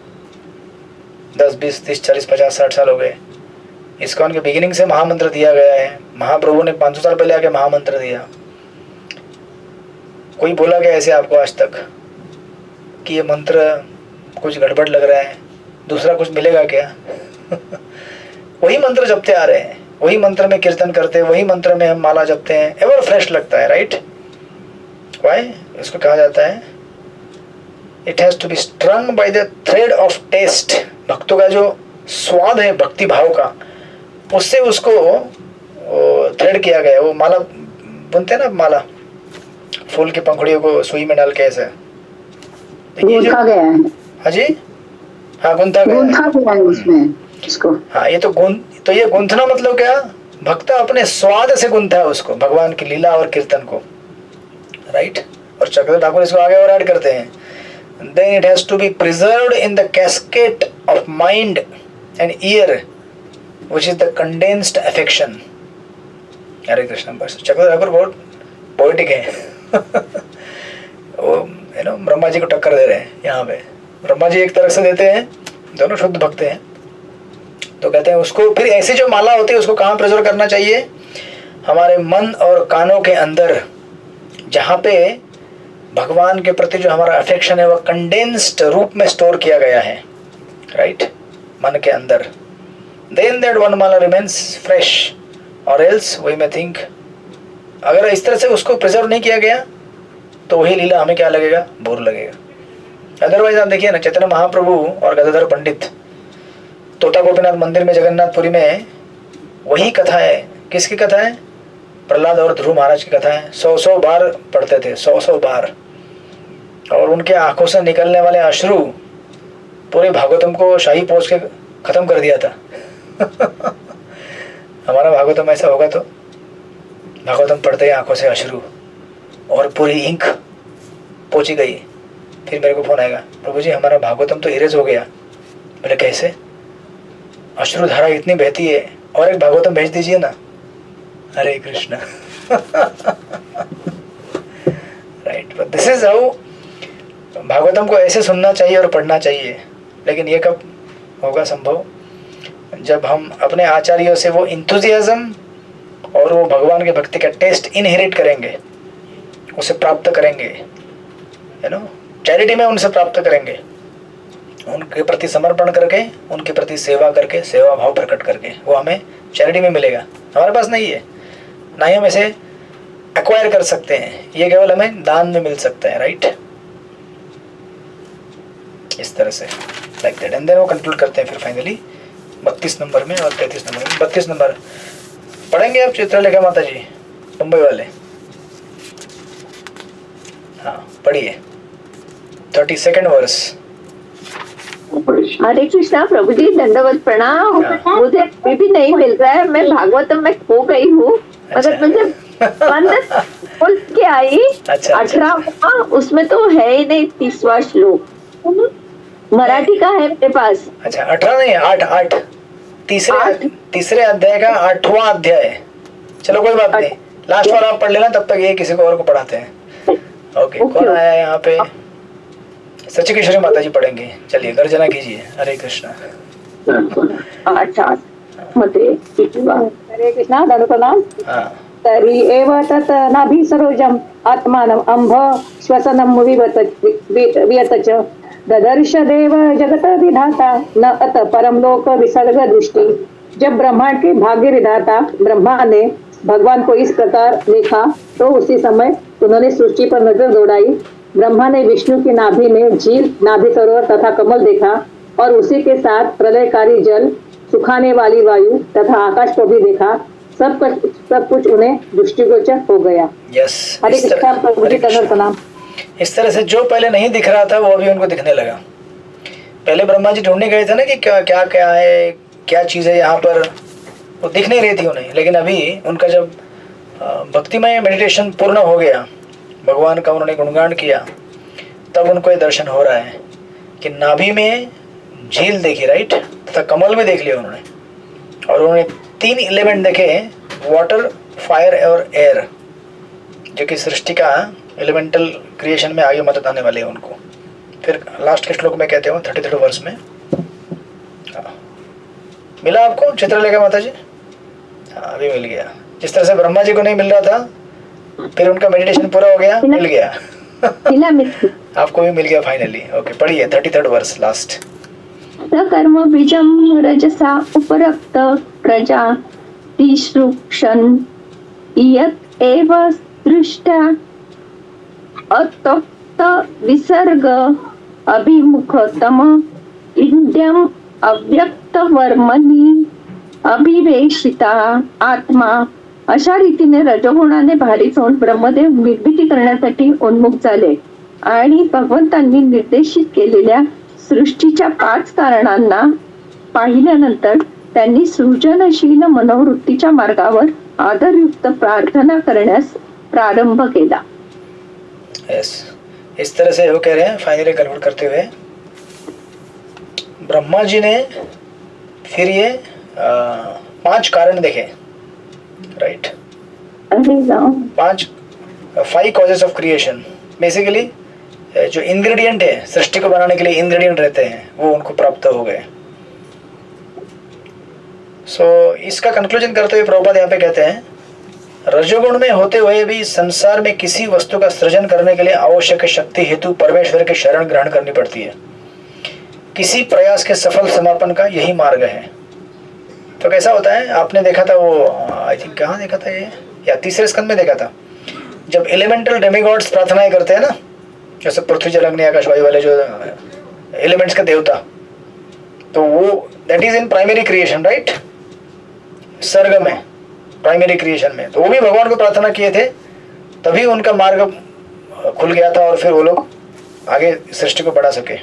10 20 30 40 50 60 साल हो गए। इस्कॉन के बिगिनिंग से महामंत्र दिया गया है, महाप्रभु ने 500 साल पहले आके महामंत्र दिया। कोई बोला क्या ऐसे आपको आज तक कि ये मंत्र कुछ गड़बड़ लग रहा है, दूसरा कुछ मिलेगा क्या? वही मंत्र जपते आ रहे हैं, वही मंत्र में कीर्तन करते हैं, वही मंत्र में हम माला जपते हैं, एवर फ्रेश लगता है, राइट? वाई? इसको कहा जाता है it has to be strung by the thread of taste. भक्तों का जो स्वाद है भक्ति भाव का, उससे उसको थ्रेड किया गया। वो माला बुनते हैं ना, माला फूल की पंखुड़ियों को सुई में डाल के ऐसे गूंथा गया है। हाँ जी, हाँ गुंथा गया है उसमें इसको। हाँ, ये तो ये गुंथना मतलब क्या? भक्त अपने स्वाद से गुंथा है उसको, भगवान की लीला और कीर्तन को, राइट? और चक्रधर ठाकुर इसको आगे और ऐड करते हैं, then it has to be preserved in the cascade of mind and ear which is the condensed affection। हरे कृष्ण। बस चक्रधर ठाकुर बहुत पोएटिक है वो है ना, ब्रह्मा जी को टक्कर दे रहे हैं यहाँ पे। ब्रह्मा जी एक तरफ से देते हैं, दोनों शुद्ध भक्त हैं, तो कहते हैं उसको फिर ऐसी जो माला होती है उसको कहाँ प्रिजर्व करना चाहिए? हमारे मन और कानों के अंदर, जहाँ पे भगवान के प्रति जो हमारा अफेक्शन है वह कंडेंस्ड रूप में स्टोर किया गया है, राइट? मन के अंदर। Then that one mala remains fresh, और एल्स वी मे थिंक, अगर इस तरह से उसको प्रिजर्व नहीं किया गया तो वही लीला हमें क्या लगेगा? बोर लगेगा। अदरवाइज आप देखिए ना, चैतन्य महाप्रभु और गदाधर पंडित तोता गोपीनाथ मंदिर में जगन्नाथपुरी में वही कथा है। किसकी कथा है? प्रहलाद और ध्रुव महाराज की कथा है। 100 बार पढ़ते थे, 100 बार, और उनके आंखों से निकलने वाले अश्रु पूरे भागवतम को शाही पोष के खत्म कर दिया था हमारा भागवतम ऐसा होगा तो भागवतम पढ़ते ही आंखों से अश्रु और पूरी इंक पोंछी गई। फिर मेरे को फोन आएगा, प्रभु जी हमारा भागवतम तो इरेज हो गया। बोले कैसे? अश्रु धारा इतनी बहती है, और एक भागवतम भेज दीजिए ना। Hare Krishna right, but this is how Bhagavatam को ऐसे सुनना चाहिए और पढ़ना चाहिए। लेकिन ये कब होगा संभव? जब हम अपने आचार्यों से वो इंथुजियाज्म और वो भगवान के भक्ति का टेस्ट इनहेरिट करेंगे, उसे प्राप्त करेंगे, यू नो, चैरिटी में उनसे प्राप्त करेंगे, उनके प्रति समर्पण करके, उनके प्रति सेवा करके, सेवा भाव प्रकट करके, वो हमें चैरिटी में मिलेगा। हमारे पास नहीं है, ना ही हम इसे एक्वायर कर सकते हैं, ये केवल हमें दान में मिल सकता है, राइट? इस तरह से लाइक दैट। एंड देन वो कंक्लूड करते हैं फिर फाइनली 32 नंबर में और 33 नंबर में। 32 नंबर पढ़ेंगे आप, चित्रलेखा माता जी मुंबई वाले? हाँ पढ़िए, 32nd वर्स। हरे कृष्णा प्रभु जी, दंडवत प्रणाम। मुझे अभी भी नहीं मिल रहा है, मैं भागवतम में खो गई हूँ। मगर मुझे बंद खोल के आई 18वां, उसमें तो है ही नहीं 30वां श्लोक, मराठी का है मेरे पास। अच्छा 18 नहीं, 8 तीसरे अध्याय का 8वां अध्याय। चलो कोई बात नहीं, लास्ट वाला आप पढ़ लेना, तब तक ये किसी को और को पढ़ाते हैं। ओके, कौन आया यहाँ पे? सचिकेश्वरी माता जी पढ़ेंगे। चलिए गर्जना कीजिए। हरे कृष्णा। अच्छा मध्ये हरे कृष्णा, धनु प्रणाम। हाँ तरी एव तत् नाभि सरोजम आत्मानम अंभ श्वसनम वियत च ददर्श देव जगत विधाता न अत परम लोक विसर्ग दृष्टि। जब ब्रह्मांड के भाग्य विधाता ब्रह्मा ने भगवान को इस प्रकार देखा तो उसी समय उन्होंने सृष्टि पर नजर दौड़ाई। ब्रह्मा ने विष्णु की नाभि में झील, नाभि सरोवर तथा कमल देखा और उसी के साथ प्रलयकारी जल, सुखाने वाली वायु तथा आकाश को भी देखा। सब कुछ उन्हें दृष्टिगोचर हो गया। यस, हरे कृष्णा, प्रभु जी का प्रणाम। इस तरह से जो पहले नहीं दिख रहा था वो अभी उनको दिखने लगा। पहले ब्रह्मा जी ढूंढने गए थे ना कि क्या क्या क्या है, क्या चीज़ है यहाँ पर, वो दिख नहीं रही थी उन्हें। लेकिन अभी उनका जब भक्तिमय मेडिटेशन पूर्ण हो गया, भगवान का उन्होंने गुणगान किया, तब उनको ये दर्शन हो रहा है कि नाभि में झील देखी, राइट, तथा कमल में देख लिया उन्होंने। और उन्होंने 3 एलिमेंट देखे, वाटर, फायर और एयर, जो कि सृष्टि का एलिमेंटल क्रिएशन में आगे मदद आने वाले हैं उनको। फिर लास्ट के श्लोक में कहते हो 33 वर्ष में मिला आपको चित्रलेखा माता जी? हाँ, अभी मिल गया। जिस तरह से ब्रह्मा जी को नहीं मिल रहा था, फिर उनका मेडिटेशन पूरा हो गया, मिल गया। आपको भी मिल गया फाइनली। ओके, पढ़िए 33 वर्ष लास्ट। सकर्म बीजम रजसा उपरक्त प्रजा तिसृक्षन् यत् एव दृष्टा अतप्त विसर्ग अभिमुखतम इंद्रियम अव्यक्त वर्मनी अभिवेशिता आत्मा। अशा रीतीने रजोगुणाने भारीच होऊन ब्रह्मदेव निर्मिती करण्यासाठी उन्मुख झाले आणि भगवंतांनी निर्देशित केलेल्या सृष्टीच्या 5 कारणांना पाहिल्यानंतर त्यांनी सृजनशील मनोवृत्तीच्या मार्गावर आदरयुक्त प्रार्थना करण्यास प्रारंभ केला। यस, इस तरह से वो कह रहे हैं फाइनली कन्वर्ट करते हुए, ब्रह्मा जी ने फिर ये 5 कारण देखे, right, 5 causes of creation. Basically जो इंग्रेडिएंट है सृष्टि को बनाने के लिए, इंग्रेडिएंट रहते हैं, वो उनको प्राप्त हो गए। सो इसका कंक्लूजन करते हुए प्रभुपाद यहाँ पे कहते हैं, रजोगुण में होते हुए भी संसार में किसी वस्तु का सृजन करने के लिए आवश्यक शक्ति हेतु परमेश्वर की शरण ग्रहण करनी पड़ती है। किसी प्रयास के सफल समापन का यही मार्ग है। तो कैसा होता है, आपने देखा था वो, आई थिंक कहाँ देखा था ये, या तीसरे स्कंद में देखा था, जब एलिमेंटल डेमिगॉड्स प्रार्थनाएं करते हैं ना, जैसे पृथ्वी जल अग्नि आकाश वायु वाले जो एलिमेंट्स का देवता, तो वो that is in primary creation, right, सर्ग में, प्राइमरी क्रिएशन में। तो वो भी भगवान को प्रार्थना किए थे, तभी उनका मार्ग खुल गया था और फिर वो लोग आगे सृष्टि को बढ़ा सके।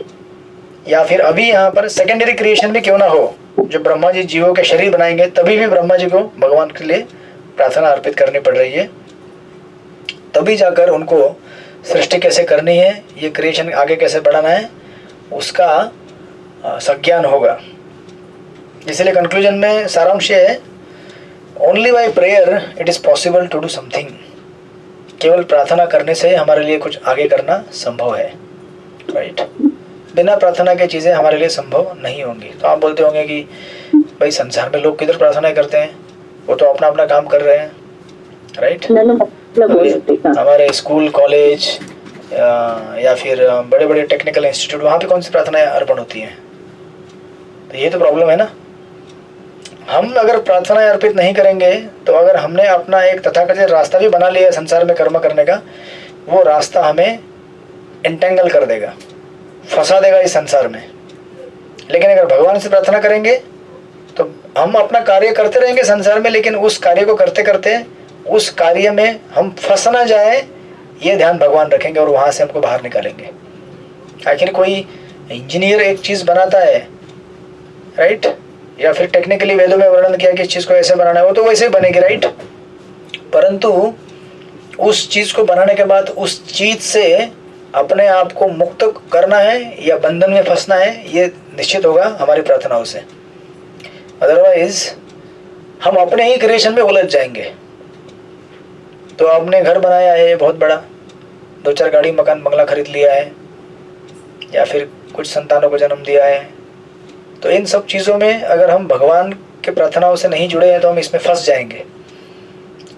या फिर अभी यहाँ पर सेकेंडरी क्रिएशन भी क्यों ना हो, जो ब्रह्मा जी जीवों के शरीर बनाएंगे, तभी भी ब्रह्मा जी को भगवान के लिए प्रार्थना अर्पित करनी पड़ रही है। तभी जाकर उनको सृष्टि कैसे करनी है, ये क्रिएशन आगे कैसे बढ़ाना है, उसका संज्ञान होगा। इसलिए कंक्लूजन में सारांश ये है, only by prayer it is possible to do something. केवल प्रार्थना करने से हमारे लिए कुछ आगे करना संभव है, राइट। बिना प्रार्थना के चीज़ें हमारे लिए संभव नहीं होंगी। तो आप बोलते होंगे कि भाई संसार में लोग किधर प्रार्थना करते हैं, वो तो अपना अपना काम कर रहे हैं, राइट। हमारे स्कूल, कॉलेज या फिर बड़े बड़े टेक्निकल इंस्टीट्यूट, वहाँ पे कौन सी प्रार्थनाएं अर्पण होती हैं? तो ये तो प्रॉब्लम है ना। हम अगर प्रार्थनाएं अर्पित नहीं करेंगे, तो अगर हमने अपना एक तथाकथित रास्ता भी बना लिया है संसार में कर्म करने का, वो रास्ता हमें एंटेंगल कर देगा, फंसा देगा इस संसार में। लेकिन अगर भगवान से प्रार्थना करेंगे तो हम अपना कार्य करते रहेंगे संसार में, लेकिन उस कार्य को करते करते उस कार्य में हम फंस ना जाए, ये ध्यान भगवान रखेंगे और वहाँ से हमको बाहर निकालेंगे। आखिर कोई इंजीनियर एक चीज़ बनाता है, राइट, या फिर टेक्निकली वेदों में वर्णन किया कि इस चीज़ को ऐसे बनाना है, वो तो वैसे ही बनेगी, राइट। परंतु उस चीज़ को बनाने के बाद उस चीज़ से अपने आप को मुक्त करना है या बंधन में फंसना है, ये निश्चित होगा हमारी प्रार्थनाओं से। अदरवाइज हम अपने ही क्रिएशन में उलझ जाएंगे। तो आपने घर बनाया है बहुत बड़ा, 2-4 गाड़ी मकान बंगला खरीद लिया है, या फिर कुछ संतानों को जन्म दिया है, तो इन सब चीज़ों में अगर हम भगवान के प्रार्थनाओं से नहीं जुड़े हैं तो हम इसमें फंस जाएंगे।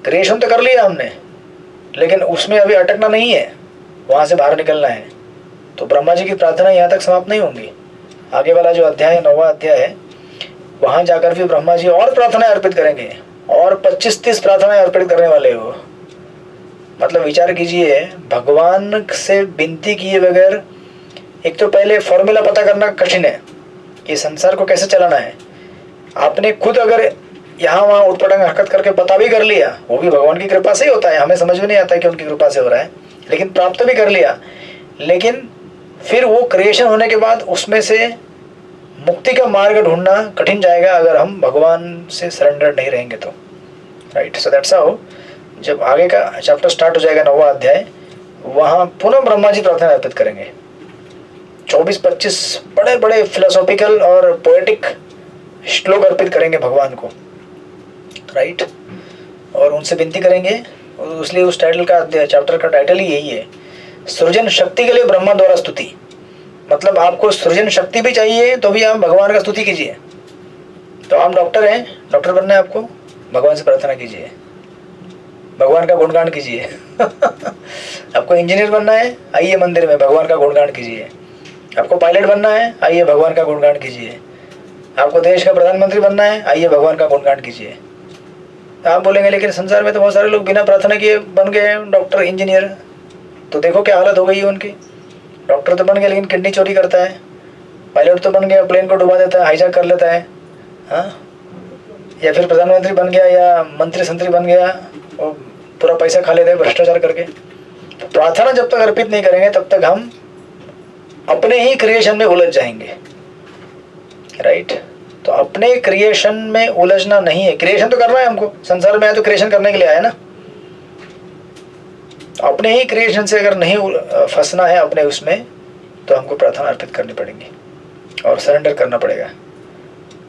क्रिएशन तो कर लिया हमने, लेकिन उसमें अभी अटकना नहीं है, वहाँ से बाहर निकलना है। तो ब्रह्मा जी की प्रार्थना यहाँ तक समाप्त नहीं होंगी। आगे वाला जो अध्याय है, 9वां अध्याय है, वहाँ जाकर भी ब्रह्मा जी और प्रार्थनाएं अर्पित करेंगे, और 25-30 प्रार्थनाएं अर्पित करने वाले हो। मतलब विचार कीजिए, भगवान से विनती किए बगैर एक तो पहले फॉर्मूला पता करना कठिन है कि संसार को कैसे चलाना है, आपने खुद अगर यहाँ वहाँ उठपटांग हरकत करके पता भी कर लिया, वो भी भगवान की कृपा से ही होता है, हमें समझ में नहीं आता कि उनकी कृपा से हो रहा है, लेकिन प्राप्त भी कर लिया, लेकिन फिर वो क्रिएशन होने के बाद उसमें से मुक्ति का मार्ग ढूंढना कठिन जाएगा अगर हम भगवान से सरेंडर नहीं रहेंगे तो, राइट। सो दैट्स हाउ जब आगे का चैप्टर स्टार्ट हो जाएगा 9वां अध्याय, वहाँ पुनः ब्रह्मा जी प्रार्थना अर्पित करेंगे। 24-25 बड़े बड़े फिलोसॉफिकल और पोएटिक श्लोक अर्पित करेंगे भगवान को, राइट, और उनसे विनती करेंगे। इसलिए उस टाइटल का चैप्टर का टाइटल ही यही है, सृजन शक्ति के लिए ब्रह्मा द्वारा स्तुति। मतलब आपको सृजन शक्ति भी चाहिए तो भी आप भगवान का स्तुति कीजिए। तो आप डॉक्टर हैं, डॉक्टर बनना है आपको, भगवान से प्रार्थना कीजिए, भगवान का गुणगान कीजिए। आपको इंजीनियर बनना है, आइए मंदिर में भगवान का गुणगान कीजिए। आपको पायलट बनना है, आइए भगवान का गुणगान कीजिए। आपको देश का प्रधानमंत्री बनना है, आइए भगवान का गुणगान कीजिए। आप बोलेंगे लेकिन संसार में तो बहुत सारे लोग बिना प्रार्थना किए बन गए हैं डॉक्टर इंजीनियर, तो देखो क्या हालत हो गई है उनकी। डॉक्टर तो बन गया लेकिन किडनी चोरी करता है, पायलट तो बन गया प्लेन को डुबा देता है, हाईजैक कर लेता है, हाँ, या फिर प्रधानमंत्री बन गया या मंत्री संतरी बन गया और पूरा पैसा खा लेते हैं भ्रष्टाचार करके। प्रार्थना जब तक अर्पित नहीं करेंगे तब तक हम अपने ही क्रिएशन में उलझ जाएंगे, राइट। तो अपने क्रिएशन में उलझना नहीं है, क्रिएशन तो करना है हमको, संसार में आए तो क्रिएशन करने के लिए आया ना। अपने ही क्रिएशन से अगर नहीं फंसना है अपने उसमें, तो हमको प्रार्थना अर्पित करनी पड़ेगी और सरेंडर करना पड़ेगा।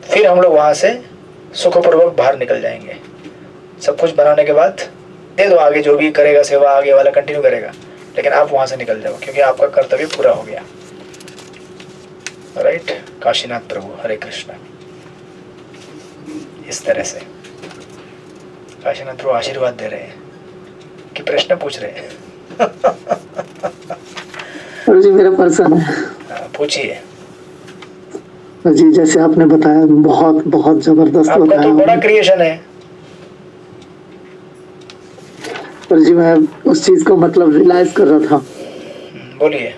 फिर हम लोग वहाँ से सुखपूर्वक बाहर निकल जाएंगे। सब कुछ बनाने के बाद दे दो, आगे जो भी करेगा सेवा आगे वाला कंटिन्यू करेगा, लेकिन आप वहाँ से निकल जाओ क्योंकि आपका कर्तव्य पूरा हो गया, राइट। काशीनाथ प्रभु, हरे कृष्णा। इस तरह से काशीनाथ प्रभु आशीर्वाद दे रहे हैं कि प्रश्न पूछ रहे हैं। जी मेरा प्रश्न है, पूछिए जी। जैसे आपने बताया बहुत बहुत जबरदस्त आपका बताया, तो बड़ा क्रिएशन है। पर जी मैं उस चीज को मतलब रियलाइज कर रहा था। बोलिए।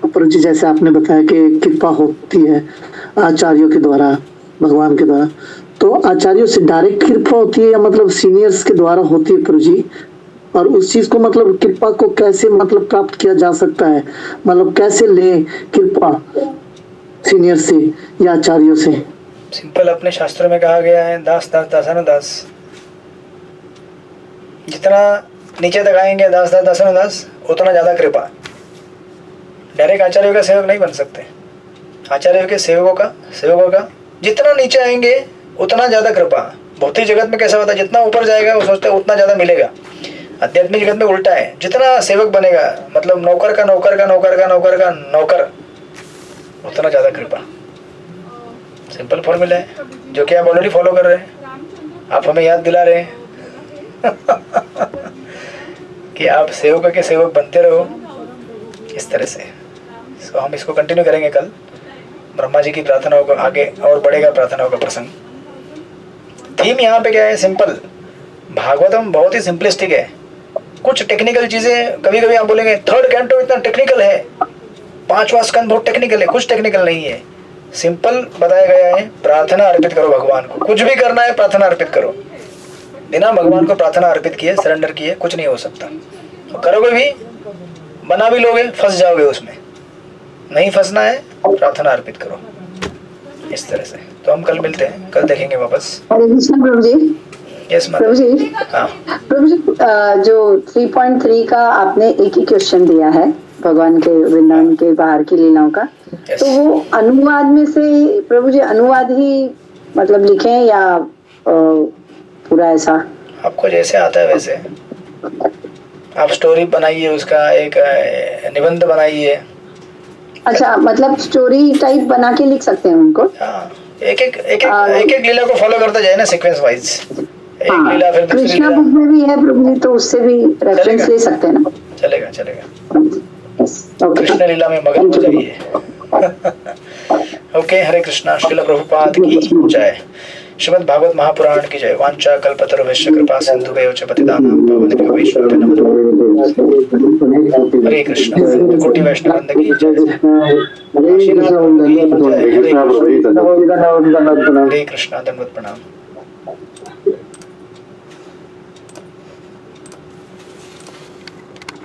पर जी जैसे आपने बताया कि कृपा होती है आचार्यों के द्वारा, भगवान के द्वारा, तो आचार्यों से डायरेक्ट कृपा होती है या मतलब सीनियर्स के द्वारा होती है प्रभु जी? और उस चीज को मतलब कृपा को कैसे मतलब प्राप्त किया जा सकता है, मतलब कैसे ले कृपा सीनियर से या आचार्यों से? सिंपल, अपने शास्त्रों में कहा गया है, दास दास दासान दास। जितना नीचे तक आएंगे दास दास दासान दास, उतना ज्यादा कृपा। डायरेक्ट आचार्यों का सेवक नहीं बन सकते। आचार्यों के सेवकों का जितना नीचे आएंगे उतना ज्यादा कृपा। भौतिक जगत में कैसा होता है, जितना ऊपर जाएगा वो सोचता है उतना ज्यादा मिलेगा। आध्यात्मिक जगत में उल्टा है, जितना सेवक बनेगा, मतलब नौकर का नौकर का नौकर का नौकर का नौकर, उतना ज्यादा कृपा। सिंपल फॉर्मूला है जो कि आप ऑलरेडी फॉलो कर रहे हैं। आप हमें याद दिला रहे हैं कि आप सेवक के सेवक बनते रहो इस तरह से। तो हम इसको कंटिन्यू करेंगे कल। ब्रह्मा जी की प्रार्थनाओं को आगे और बढ़ेगा, प्रार्थनाओं का प्रसंग। थीम यहाँ पे क्या है, सिंपल। भागवतम बहुत ही सिंपलिस्टिक है। कुछ टेक्निकल चीजें, कभी कभी आप बोलेंगे 3rd कैंटो इतना टेक्निकल है, 5वां स्कंद बहुत टेक्निकल है। कुछ टेक्निकल नहीं है, सिंपल बताया गया है। प्रार्थना अर्पित करो भगवान को, कुछ भी करना है प्रार्थना अर्पित करो। बिना भगवान को प्रार्थना अर्पित किए, सरेंडर किए, कुछ नहीं हो सकता। तो करोगे भी, बना भी लोगे, फंस जाओगे उसमें। नहीं फंसना है, प्रार्थना अर्पित करो इस तरह से। तो हम कल मिलते हैं, कल देखेंगे वापस। हरे कृष्ण प्रभु जी। यस प्रभु जी, हाँ प्रभु जी, जो 3.3 का आपने एक ही क्वेश्चन दिया है भगवान के वृंदावन के बाहर की लीलाओं का, Yes. तो वो अनुवाद में से प्रभु जी अनुवाद ही मतलब लिखें या पूरा ऐसा? आपको जैसे आता है वैसे आप स्टोरी बनाइए, उसका एक निबंध बनाइए। अच्छा, मतलब स्टोरी टाइप बना के लिख सकते हैं उनको? हाँ, एक लीला को फॉलो करता जाए ना, सीक्वेंस वाइज। एक हाँ, लीला फिर दूसरी कृष्णा लीला। बुक में भी है प्रभु जी, तो उससे भी रेफरेंस ले सकते हैं ना? चलेगा। ओके, कृष्ण लीला में मगन हो जाइए। ओके, हरे कृष्णा। श्रील प्रभुपाद की जय। श्रीमद् भागवत महापुराण की जय। वांछा कल्पतरुभ्यश्च कृपा सिंधुभ्यो च पतितानां पावनेभ्यो वैष्णवेभ्यो नमः। हरे कृष्ण। कोटि वैष्णव वृंद की जय। हरे कृष्ण, हरे धन्यवाद प्रभु जी, कृष्ण, धन्यवाद। हरे कृष्ण, दंडवत प्रणाम।